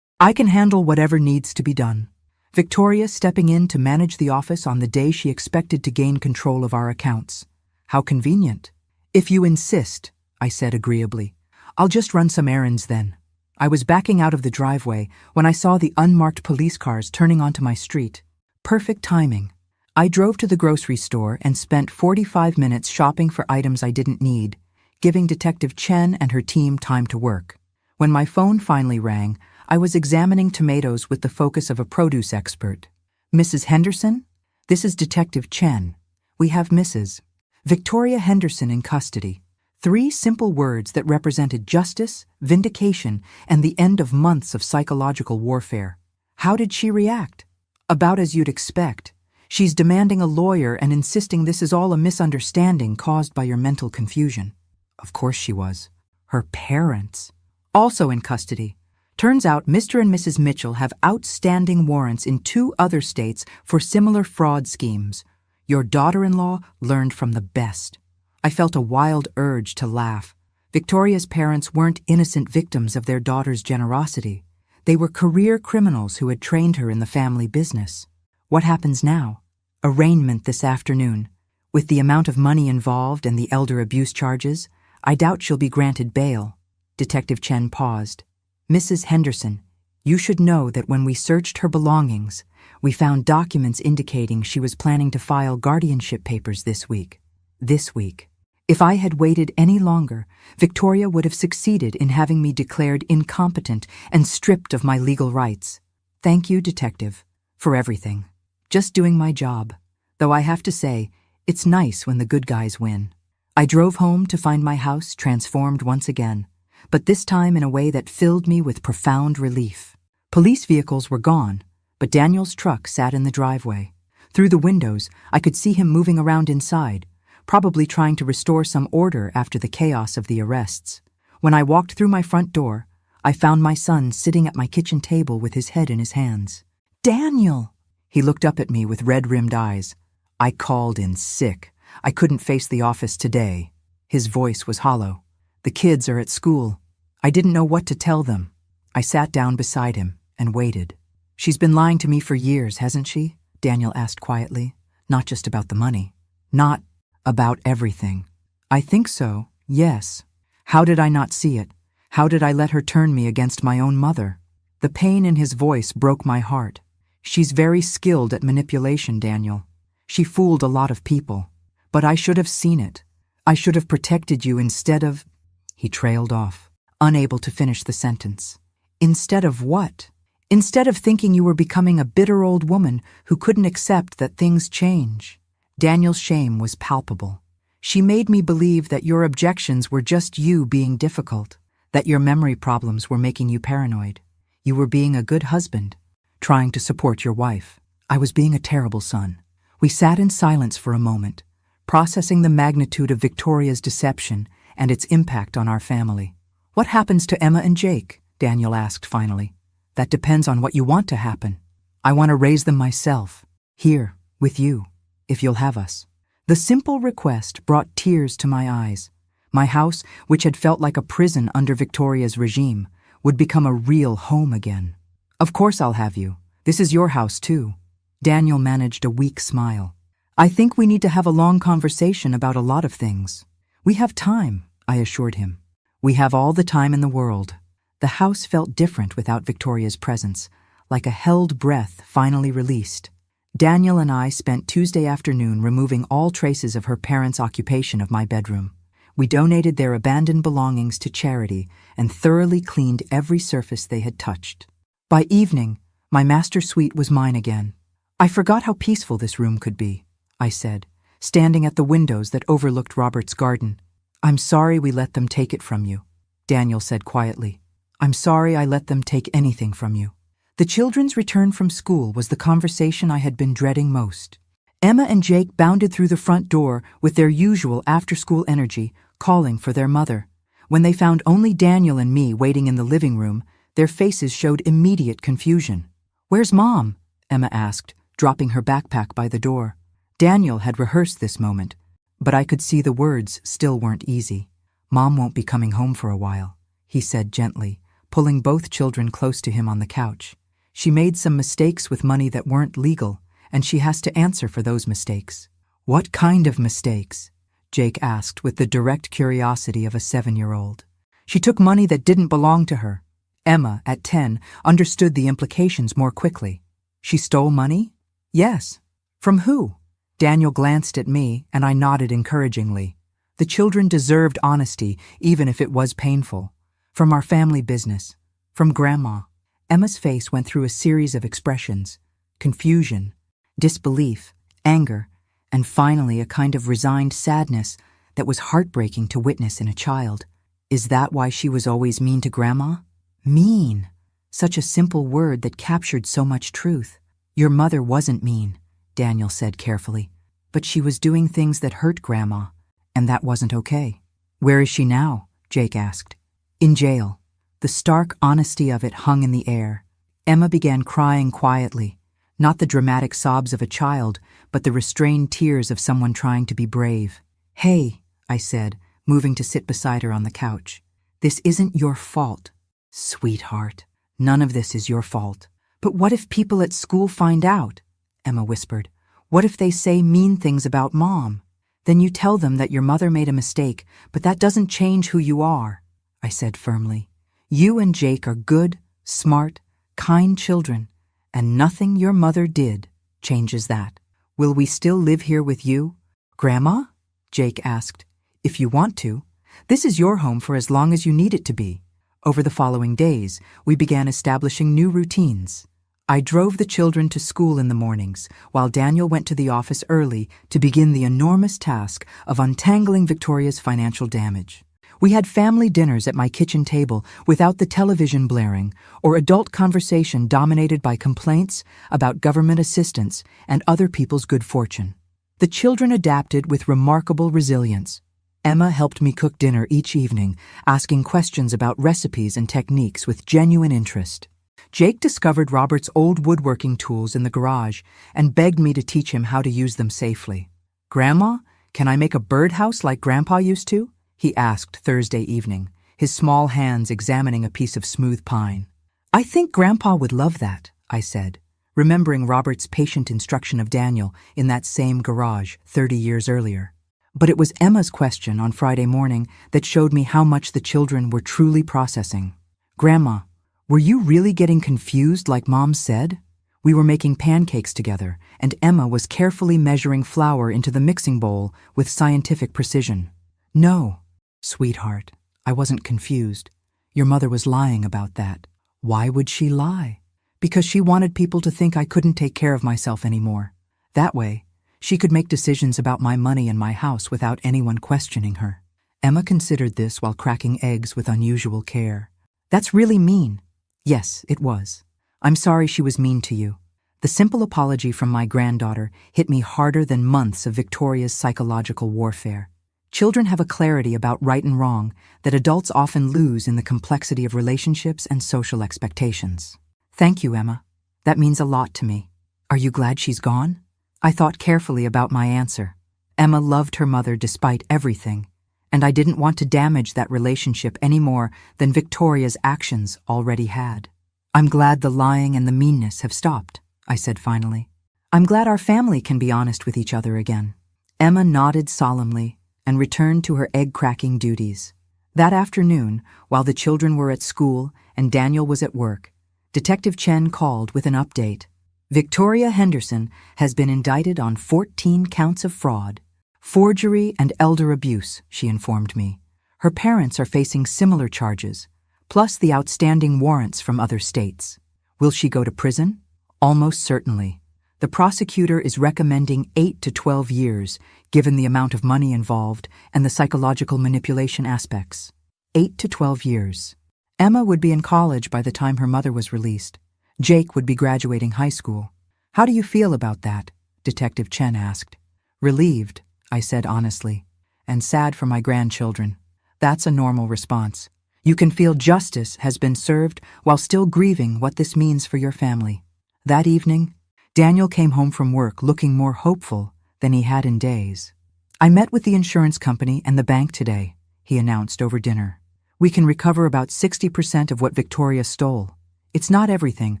I can handle whatever needs to be done. Victoria stepping in to manage the office on the day she expected to gain control of our accounts. How convenient. If you insist, I said agreeably. I'll just run some errands then. I was backing out of the driveway when I saw the unmarked police cars turning onto my street. Perfect timing. I drove to the grocery store and spent 45 minutes shopping for items I didn't need, giving Detective Chen and her team time to work. When my phone finally rang, I was examining tomatoes with the focus of a produce expert. "Mrs. Henderson? This is Detective Chen. We have Mrs. Victoria Henderson in custody." 3 simple words that represented justice, vindication, and the end of months of psychological warfare. How did she react? About as you'd expect. She's demanding a lawyer and insisting this is all a misunderstanding caused by your mental confusion. Of course she was. Her parents, also in custody. Turns out Mr. and Mrs. Mitchell have outstanding warrants in 2 other states for similar fraud schemes. Your daughter-in-law learned from the best. I felt a wild urge to laugh. Victoria's parents weren't innocent victims of their daughter's generosity. They were career criminals who had trained her in the family business. What happens now? Arraignment this afternoon. With the amount of money involved and the elder abuse charges, I doubt she'll be granted bail. Detective Chen paused. "Mrs. Henderson, you should know that when we searched her belongings, we found documents indicating she was planning to file guardianship papers this week. This week. If I had waited any longer, Victoria would have succeeded in having me declared incompetent and stripped of my legal rights. Thank you, Detective, for everything. Just doing my job. Though I have to say, it's nice when the good guys win." I drove home to find my house transformed once again, but this time in a way that filled me with profound relief. Police vehicles were gone, but Daniel's truck sat in the driveway. Through the windows, I could see him moving around inside, probably trying to restore some order after the chaos of the arrests. When I walked through my front door, I found my son sitting at my kitchen table with his head in his hands. "Daniel!" He looked up at me with red-rimmed eyes. "I called in sick. I couldn't face the office today." His voice was hollow. "The kids are at school. I didn't know what to tell them." I sat down beside him and waited. "She's been lying to me for years, hasn't she?" Daniel asked quietly. "Not just about the money. Not about everything." "I think so, yes. How did I not see it? How did I let her turn me against my own mother?" The pain in his voice broke my heart. "She's very skilled at manipulation, Daniel. She fooled a lot of people. But I should have seen it. I should have protected you instead of—" He trailed off, unable to finish the sentence. "Instead of what? Instead of thinking you were becoming a bitter old woman who couldn't accept that things change." Daniel's shame was palpable. "She made me believe that your objections were just you being difficult, that your memory problems were making you paranoid. You were being a good husband, trying to support your wife. I was being a terrible son." We sat in silence for a moment, processing the magnitude of Victoria's deception and its impact on our family. "What happens to Emma and Jake?" Daniel asked finally. "That depends on what you want to happen. I want to raise them myself, here, with you, if you'll have us." The simple request brought tears to my eyes. My house, which had felt like a prison under Victoria's regime, would become a real home again. "Of course I'll have you. This is your house too." Daniel managed a weak smile. "I think we need to have a long conversation about a lot of things." "We have time," I assured him. "We have all the time in the world." The house felt different without Victoria's presence, like a held breath finally released. Daniel and I spent Tuesday afternoon removing all traces of her parents' occupation of my bedroom. We donated their abandoned belongings to charity and thoroughly cleaned every surface they had touched. By evening, my master suite was mine again. "I forgot how peaceful this room could be," I said, standing at the windows that overlooked Robert's garden. "I'm sorry we let them take it from you," Daniel said quietly. "I'm sorry I let them take anything from you." The children's return from school was the conversation I had been dreading most. Emma and Jake bounded through the front door with their usual after-school energy, calling for their mother. When they found only Daniel and me waiting in the living room, their faces showed immediate confusion. "Where's Mom?" Emma asked, dropping her backpack by the door. Daniel had rehearsed this moment, but I could see the words still weren't easy. "Mom won't be coming home for a while," he said gently, pulling both children close to him on the couch. "She made some mistakes with money that weren't legal, and she has to answer for those mistakes." "What kind of mistakes?" Jake asked with the direct curiosity of a 7-year-old. "She took money that didn't belong to her." Emma, at 10, understood the implications more quickly. "She stole money?" "Yes." "From who?" Daniel glanced at me, and I nodded encouragingly. The children deserved honesty, even if it was painful. From our family business. From Grandma. Emma's face went through a series of expressions: confusion, disbelief, anger, and finally a kind of resigned sadness that was heartbreaking to witness in a child. Is that why she was always mean to Grandma? Mean. Such a simple word that captured so much truth. Your mother wasn't mean, Daniel said carefully, but she was doing things that hurt Grandma, and that wasn't okay. Where is she now? Jake asked. In jail. The stark honesty of it hung in the air. Emma began crying quietly, not the dramatic sobs of a child, but the restrained tears of someone trying to be brave. Hey, I said, moving to sit beside her on the couch. This isn't your fault. Sweetheart, none of this is your fault. But what if people at school find out? Emma whispered. What if they say mean things about Mom? Then you tell them that your mother made a mistake, but that doesn't change who you are, I said firmly. You and Jake are good, smart, kind children, and nothing your mother did changes that. Will we still live here with you? Grandma? Jake asked. If you want to. This is your home for as long as you need it to be. Over the following days, we began establishing new routines. I drove the children to school in the mornings, while Daniel went to the office early to begin the enormous task of untangling Victoria's financial damage. We had family dinners at my kitchen table without the television blaring or adult conversation dominated by complaints about government assistance and other people's good fortune. The children adapted with remarkable resilience. Emma helped me cook dinner each evening, asking questions about recipes and techniques with genuine interest. Jake discovered Robert's old woodworking tools in the garage and begged me to teach him how to use them safely. Grandma, can I make a birdhouse like Grandpa used to? He asked Thursday evening, his small hands examining a piece of smooth pine. I think Grandpa would love that, I said, remembering Robert's patient instruction of Daniel in that same garage 30 years earlier. But it was Emma's question on Friday morning that showed me how much the children were truly processing. Grandma, were you really getting confused like Mom said? We were making pancakes together, and Emma was carefully measuring flour into the mixing bowl with scientific precision. No, sweetheart, I wasn't confused. Your mother was lying about that. Why would she lie? Because she wanted people to think I couldn't take care of myself anymore. That way, she could make decisions about my money and my house without anyone questioning her. Emma considered this while cracking eggs with unusual care. That's really mean. Yes, it was. I'm sorry she was mean to you. The simple apology from my granddaughter hit me harder than months of Victoria's psychological warfare. Children have a clarity about right and wrong that adults often lose in the complexity of relationships and social expectations. Thank you, Emma. That means a lot to me. Are you glad she's gone? I thought carefully about my answer. Emma loved her mother despite everything, and I didn't want to damage that relationship any more than Victoria's actions already had. I'm glad the lying and the meanness have stopped, I said finally. I'm glad our family can be honest with each other again. Emma nodded solemnly and returned to her egg-cracking duties. That afternoon, while the children were at school and Daniel was at work, Detective Chen called with an update. Victoria Henderson has been indicted on 14 counts of fraud, forgery, and elder abuse, she informed me. Her parents are facing similar charges, plus the outstanding warrants from other states. Will she go to prison? Almost certainly. The prosecutor is recommending 8 to 12 years, given the amount of money involved and the psychological manipulation aspects. 8 to 12 years. Emma would be in college by the time her mother was released. Jake would be graduating high school. How do you feel about that? Detective Chen asked. Relieved, I said honestly, and sad for my grandchildren. That's a normal response. You can feel justice has been served while still grieving what this means for your family. That evening, Daniel came home from work looking more hopeful than he had in days. I met with the insurance company and the bank today, he announced over dinner. We can recover about 60% of what Victoria stole. It's not everything,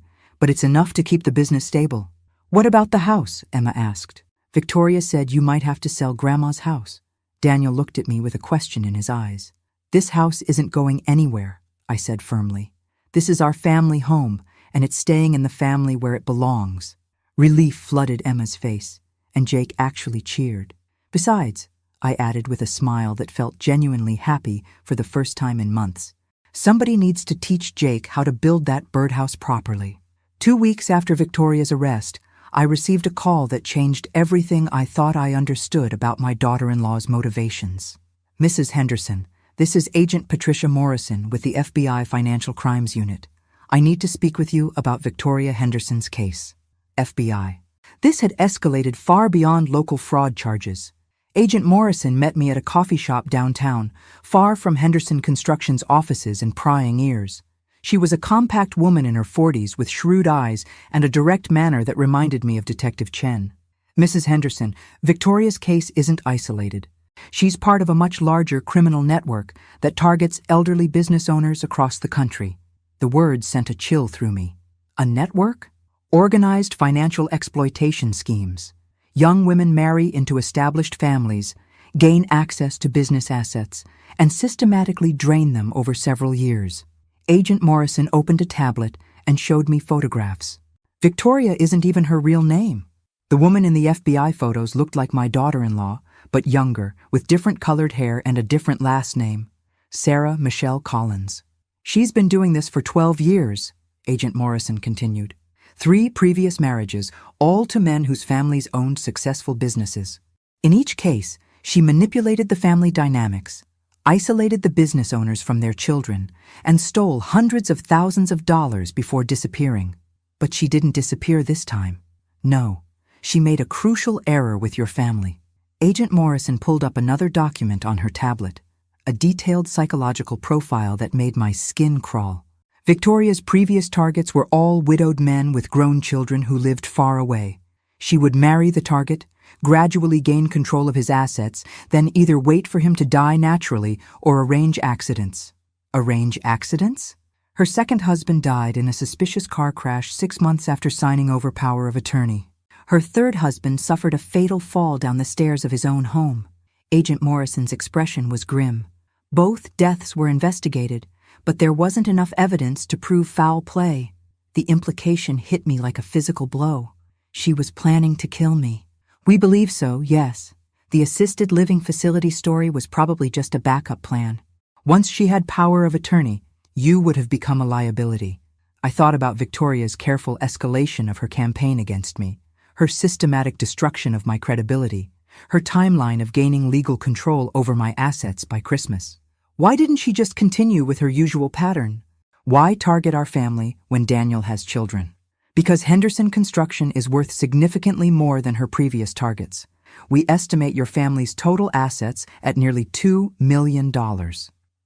but it's enough to keep the business stable. What about the house? Emma asked. Victoria said you might have to sell Grandma's house. Daniel looked at me with a question in his eyes. This house isn't going anywhere, I said firmly. This is our family home, and it's staying in the family where it belongs. Relief flooded Emma's face. and Jake actually cheered. Besides, I added with a smile that felt genuinely happy for the first time in months, somebody needs to teach Jake how to build that birdhouse properly. 2 weeks after Victoria's arrest, I received a call that changed everything I thought I understood about my daughter-in-law's motivations. Mrs. Henderson, this is Agent Patricia Morrison with the FBI Financial Crimes Unit. I need to speak with you about Victoria Henderson's case. FBI. This had escalated far beyond local fraud charges. Agent Morrison met me at a coffee shop downtown, far from Henderson Construction's offices and prying ears. She was a compact woman in her 40s with shrewd eyes and a direct manner that reminded me of Detective Chen. Mrs. Henderson, Victoria's case isn't isolated. She's part of a much larger criminal network that targets elderly business owners across the country. The words sent a chill through me. A network? Organized financial exploitation schemes. Young women marry into established families, gain access to business assets, and systematically drain them over several years. Agent Morrison opened a tablet and showed me photographs. Victoria isn't even her real name. The woman in the FBI photos looked like my daughter-in-law, but younger, with different colored hair and a different last name. Sarah Michelle Collins. She's been doing this for 12 years, Agent Morrison continued. 3 previous marriages, all to men whose families owned successful businesses. In each case, she manipulated the family dynamics, isolated the business owners from their children, and stole hundreds of thousands of dollars before disappearing. But she didn't disappear this time. No, she made a crucial error with your family. Agent Morrison pulled up another document on her tablet, a detailed psychological profile that made my skin crawl. Victoria's previous targets were all widowed men with grown children who lived far away. She would marry the target, gradually gain control of his assets, then either wait for him to die naturally or arrange accidents. Arrange accidents? Her second husband died in a suspicious car crash 6 months after signing over power of attorney. Her third husband suffered a fatal fall down the stairs of his own home. Agent Morrison's expression was grim. Both deaths were investigated, but there wasn't enough evidence to prove foul play. The implication hit me like a physical blow. She was planning to kill me. We believe so, yes. The assisted living facility story was probably just a backup plan. Once she had power of attorney, you would have become a liability. I thought about Victoria's careful escalation of her campaign against me, her systematic destruction of my credibility, her timeline of gaining legal control over my assets by Christmas. Why didn't she just continue with her usual pattern? Why target our family when Daniel has children? Because Henderson Construction is worth significantly more than her previous targets. We estimate your family's total assets at nearly $2 million.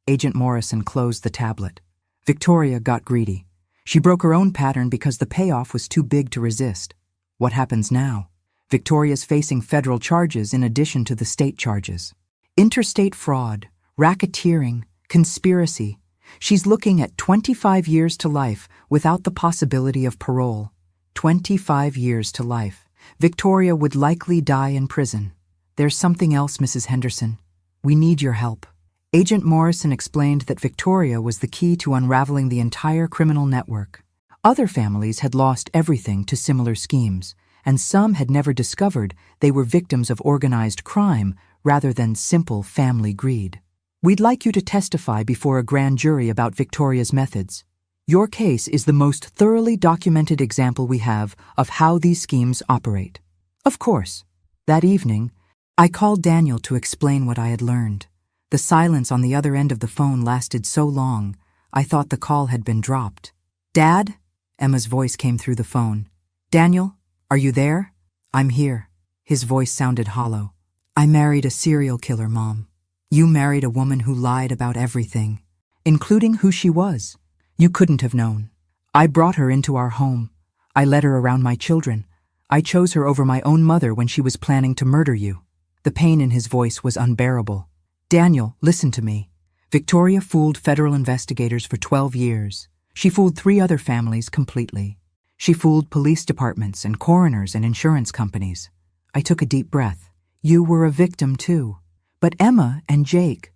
Agent Morrison closed the tablet. Victoria got greedy. She broke her own pattern because the payoff was too big to resist. What happens now? Victoria's facing federal charges in addition to the state charges. Interstate fraud, racketeering, conspiracy. She's looking at 25 years to life without the possibility of parole. 25 years to life. Victoria would likely die in prison. There's something else, Mrs. Henderson. We need your help. Agent Morrison explained that Victoria was the key to unraveling the entire criminal network. Other families had lost everything to similar schemes, and some had never discovered they were victims of organized crime rather than simple family greed. We'd like you to testify before a grand jury about Victoria's methods. Your case is the most thoroughly documented example we have of how these schemes operate. Of course, that evening, I called Daniel to explain what I had learned. The silence on the other end of the phone lasted so long, I thought the call had been dropped. Dad? Emma's voice came through the phone. Daniel, are you there? I'm here. His voice sounded hollow. I married a serial killer, Mom. You married a woman who lied about everything, including who she was. You couldn't have known. I brought her into our home. I led her around my children. I chose her over my own mother when she was planning to murder you. The pain in his voice was unbearable. Daniel, listen to me. Victoria fooled federal investigators for 12 years. She fooled 3 other families completely. She fooled police departments and coroners and insurance companies. I took a deep breath. You were a victim too. But Emma and Jake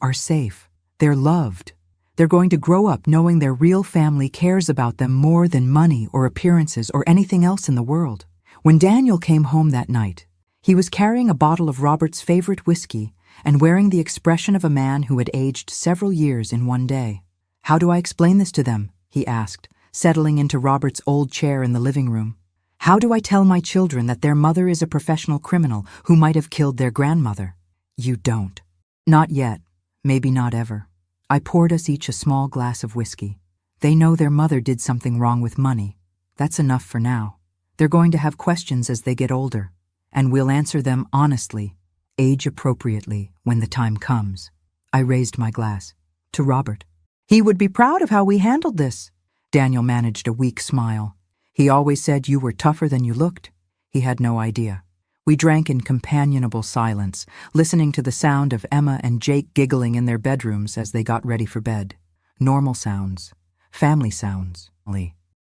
are safe. They're loved. They're going to grow up knowing their real family cares about them more than money or appearances or anything else in the world. When Daniel came home that night, he was carrying a bottle of Robert's favorite whiskey and wearing the expression of a man who had aged several years in one day. "How do I explain this to them?" he asked, settling into Robert's old chair in the living room. "How do I tell my children that their mother is a professional criminal who might have killed their grandmother?" "You don't." "Not yet. Maybe not ever." I poured us each a small glass of whiskey. "They know their mother did something wrong with money. That's enough for now. They're going to have questions as they get older, and we'll answer them honestly, age-appropriately, when the time comes." I raised my glass. "To Robert. He would be proud of how we handled this." Daniel managed a weak smile. "He always said you were tougher than you looked." He had no idea. We drank in companionable silence, listening to the sound of Emma and Jake giggling in their bedrooms as they got ready for bed. Normal sounds. Family sounds.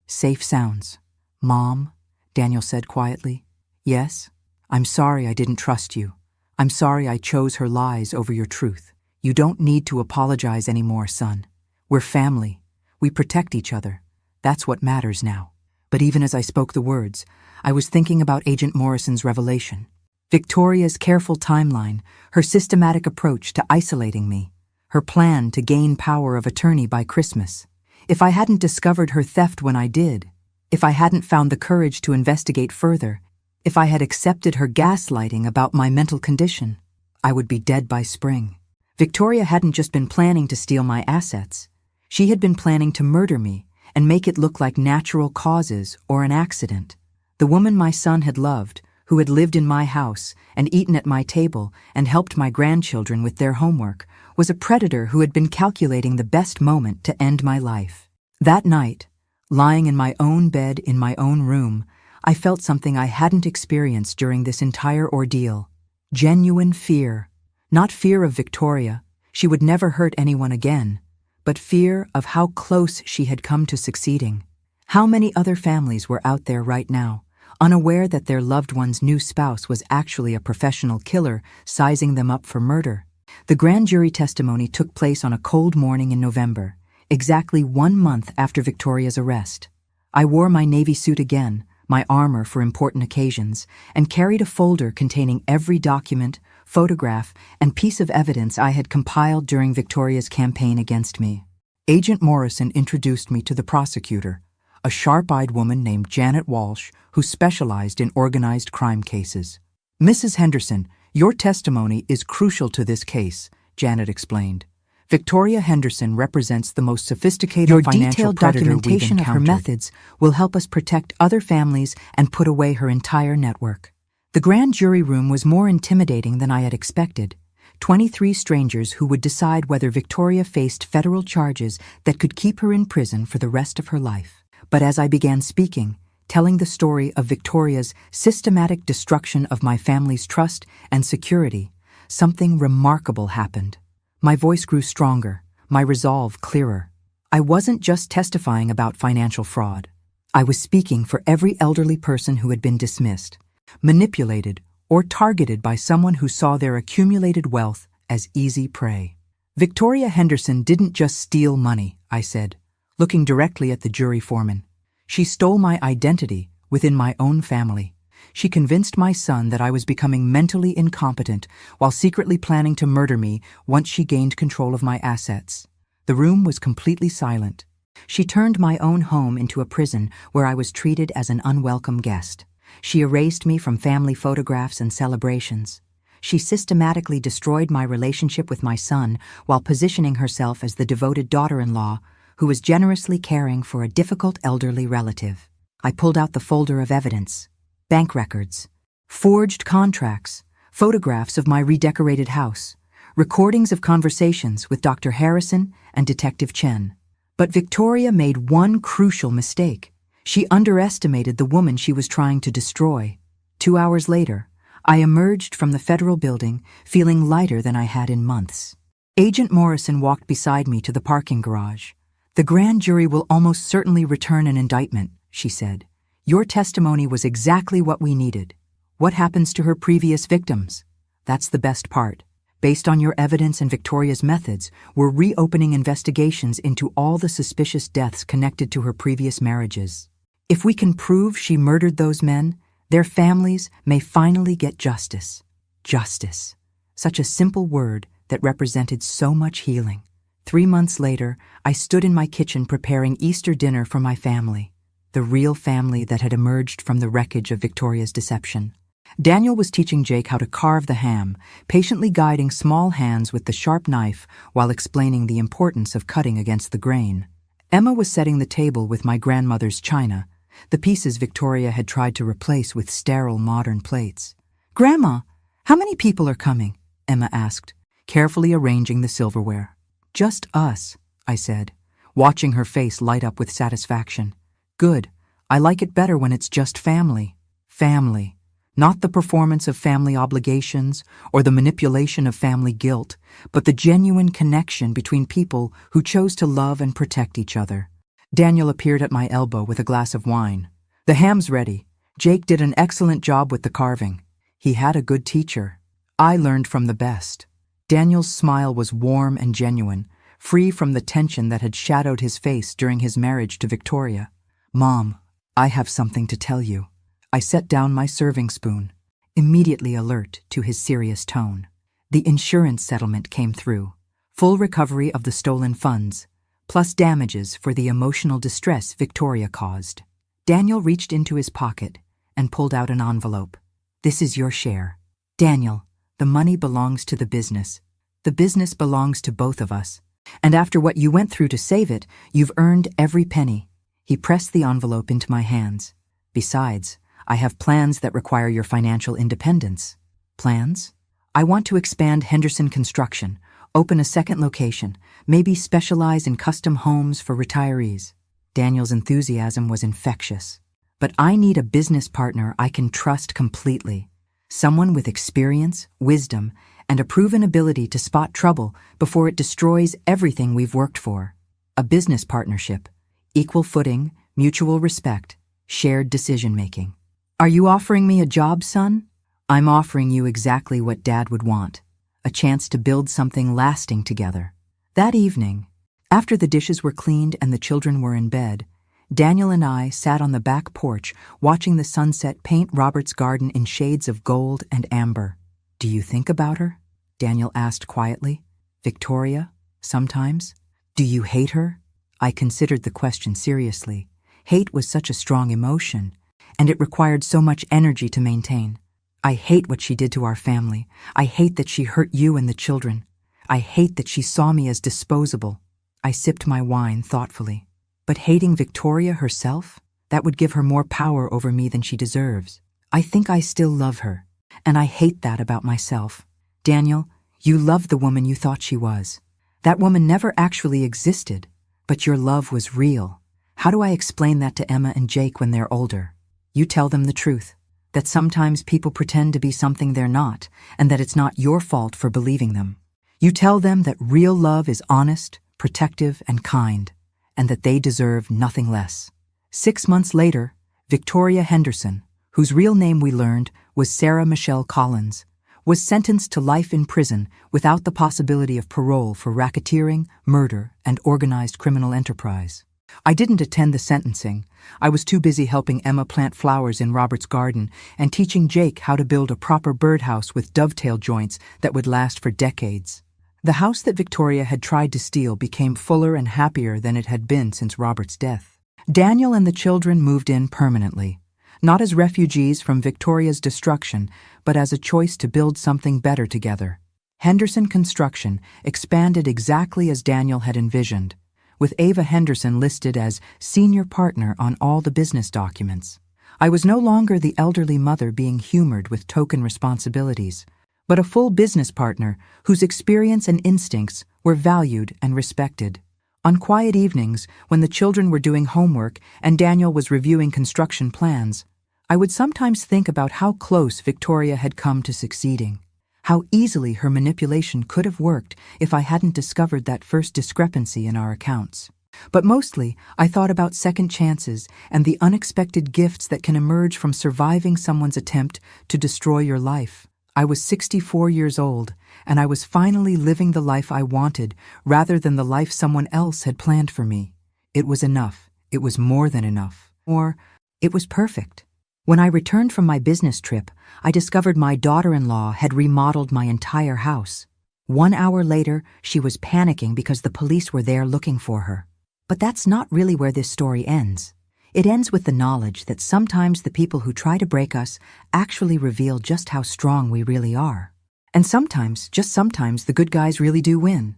Safe sounds. "Mom," Daniel said quietly. "Yes? I'm sorry I didn't trust you. I'm sorry I chose her lies over your truth. You don't need to apologize anymore, son. We're family. We protect each other. That's what matters now." But even as I spoke the words, I was thinking about Agent Morrison's revelation. Victoria's careful timeline, her systematic approach to isolating me, her plan to gain power of attorney by Christmas. If I hadn't discovered her theft when I did, if I hadn't found the courage to investigate further, if I had accepted her gaslighting about my mental condition, I would be dead by spring. Victoria hadn't just been planning to steal my assets. She had been planning to murder me and make it look like natural causes or an accident. The woman my son had loved, who had lived in my house and eaten at my table and helped my grandchildren with their homework, was a predator who had been calculating the best moment to end my life. That night, lying in my own bed in my own room, I felt something I hadn't experienced during this entire ordeal. Genuine fear. Not fear of Victoria, she would never hurt anyone again, but fear of how close she had come to succeeding. How many other families were out there right now, unaware that their loved one's new spouse was actually a professional killer sizing them up for murder? The grand jury testimony took place on a cold morning in November, exactly 1 month after Victoria's arrest. I wore my navy suit again, my armor for important occasions, and carried a folder containing every document, photograph, and piece of evidence I had compiled during Victoria's campaign against me. Agent Morrison introduced me to the prosecutor, a sharp-eyed woman named Janet Walsh who specialized in organized crime cases. "Mrs. Henderson, your testimony is crucial to this case," Janet explained. "Victoria Henderson represents the most sophisticated financial predator we've encountered. Your detailed documentation of her methods will help us protect other families and put away her entire network." The grand jury room was more intimidating than I had expected. 23 strangers who would decide whether Victoria faced federal charges that could keep her in prison for the rest of her life. But as I began speaking, telling the story of Victoria's systematic destruction of my family's trust and security, something remarkable happened. My voice grew stronger, my resolve clearer. I wasn't just testifying about financial fraud. I was speaking for every elderly person who had been dismissed, manipulated, or targeted by someone who saw their accumulated wealth as easy prey. "Victoria Henderson didn't just steal money," I said, looking directly at the jury foreman. "She stole my identity within my own family. She convinced my son that I was becoming mentally incompetent while secretly planning to murder me once she gained control of my assets." The room was completely silent. She turned my own home into a prison where I was treated as an unwelcome guest. She erased me from family photographs and celebrations. She systematically destroyed my relationship with my son while positioning herself as the devoted daughter-in-law who was generously caring for a difficult elderly relative. I pulled out the folder of evidence. Bank records, forged contracts, photographs of my redecorated house, recordings of conversations with Dr. Harrison and Detective Chen. But Victoria made one crucial mistake. She underestimated the woman she was trying to destroy. 2 hours later, I emerged from the federal building feeling lighter than I had in months. Agent Morrison walked beside me to the parking garage. "The grand jury will almost certainly return an indictment," she said. "Your testimony was exactly what we needed. What happens to her previous victims? That's the best part. Based on your evidence and Victoria's methods, we're reopening investigations into all the suspicious deaths connected to her previous marriages. If we can prove she murdered those men, Their families may finally get justice. Justice. Such a simple word that represented so much healing. 3 months later, I stood in my kitchen preparing Easter dinner for my family, the real family that had emerged from the wreckage of Victoria's deception. Daniel was teaching Jake how to carve the ham, patiently guiding small hands with the sharp knife while explaining the importance of cutting against the grain. Emma was setting the table with my grandmother's china, the pieces Victoria had tried to replace with sterile modern plates. "Grandma, how many people are coming?" Emma asked, carefully arranging the silverware. "Just us," I said, watching her face light up with satisfaction. "Good. I like it better when it's just family. Family. Not the performance of family obligations or the manipulation of family guilt, but the genuine connection between people who chose to love and protect each other." Daniel appeared at my elbow with a glass of wine. "The ham's ready. Jake did an excellent job with the carving. He had a good teacher. I learned from the best." Daniel's smile was warm and genuine, free from the tension that had shadowed his face during his marriage to Victoria. "Mom, I have something to tell you." I set down my serving spoon, immediately alert to his serious tone. The insurance settlement came through. Full recovery of the stolen funds, plus damages for the emotional distress Victoria caused. Daniel reached into his pocket and pulled out an envelope. "This is your share. Daniel, the money belongs to the business. The business belongs to both of us. And after what you went through to save it, you've earned every penny." He pressed the envelope into my hands. "Besides, I have plans that require your financial independence." "Plans?" "I want to expand Henderson Construction, open a second location, maybe specialize in custom homes for retirees." Daniel's enthusiasm was infectious. "But I need a business partner I can trust completely. Someone with experience, wisdom, and a proven ability to spot trouble before it destroys everything we've worked for. A business partnership, equal footing, mutual respect, shared decision-making." "Are you offering me a job, son?" "I'm offering you exactly what Dad would want, a chance to build something lasting together." That evening, after the dishes were cleaned and the children were in bed, Daniel and I sat on the back porch watching the sunset paint Robert's garden in shades of gold and amber. "Do you think about her?" Daniel asked quietly. "Victoria, sometimes? Do you hate her?" I considered the question seriously. Hate was such a strong emotion, and it required so much energy to maintain. "I hate what she did to our family. I hate that she hurt you and the children. I hate that she saw me as disposable." I sipped my wine thoughtfully. "But hating Victoria herself? That would give her more power over me than she deserves. I think I still love her, and I hate that about myself." "Daniel, you loved the woman you thought she was. That woman never actually existed, but your love was real. How do I explain that to Emma and Jake when they're older? You tell them the truth, that sometimes people pretend to be something they're not, and that it's not your fault for believing them. You tell them that real love is honest, protective, and kind, and that they deserve nothing less." 6 months later, Victoria Henderson, whose real name we learned was Sarah Michelle Collins, was sentenced to life in prison without the possibility of parole for racketeering, murder, and organized criminal enterprise. I didn't attend the sentencing. I was too busy helping Emma plant flowers in Robert's garden and teaching Jake how to build a proper birdhouse with dovetail joints that would last for decades. The house that Victoria had tried to steal became fuller and happier than it had been since Robert's death. Daniel and the children moved in permanently, not as refugees from Victoria's destruction, but as a choice to build something better together. Henderson Construction expanded exactly as Daniel had envisioned, with Ava Henderson listed as senior partner on all the business documents. I was no longer the elderly mother being humored with token responsibilities, but a full business partner whose experience and instincts were valued and respected. On quiet evenings, when the children were doing homework and Daniel was reviewing construction plans, I would sometimes think about how close Victoria had come to succeeding, how easily her manipulation could have worked if I hadn't discovered that first discrepancy in our accounts. But mostly, I thought about second chances and the unexpected gifts that can emerge from surviving someone's attempt to destroy your life. I was 64 years old, and I was finally living the life I wanted rather than the life someone else had planned for me. It was enough. It was more than enough. Or, it was perfect. When I returned from my business trip, I discovered my daughter-in-law had remodeled my entire house. 1 hour later, she was panicking because the police were there looking for her. But that's not really where this story ends. It ends with the knowledge that sometimes the people who try to break us actually reveal just how strong we really are. And sometimes, just sometimes, the good guys really do win.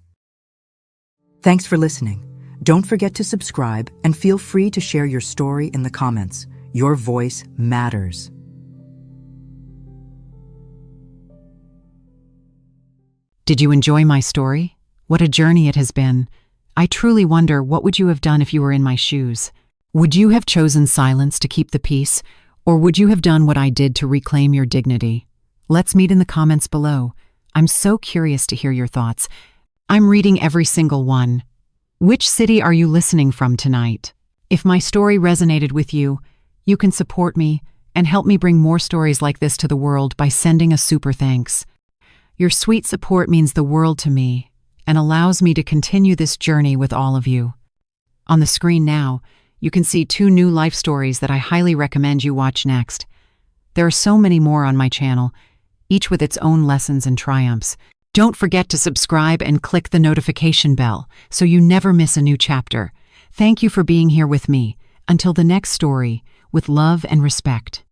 Thanks for listening. Don't forget to subscribe and feel free to share your story in the comments. Your voice matters. Did you enjoy my story? What a journey it has been. I truly wonder, what would you have done if you were in my shoes? Would you have chosen silence to keep the peace, or would you have done what I did to reclaim your dignity? Let's meet in the comments below. I'm so curious to hear your thoughts. I'm reading every single one. Which city are you listening from tonight? If my story resonated with you, you can support me and help me bring more stories like this to the world by sending a super thanks. Your sweet support means the world to me and allows me to continue this journey with all of you. On the screen now, you can see 2 new life stories that I highly recommend you watch next. There are so many more on my channel, each with its own lessons and triumphs. Don't forget to subscribe and click the notification bell so you never miss a new chapter. Thank you for being here with me. Until the next story, with love and respect.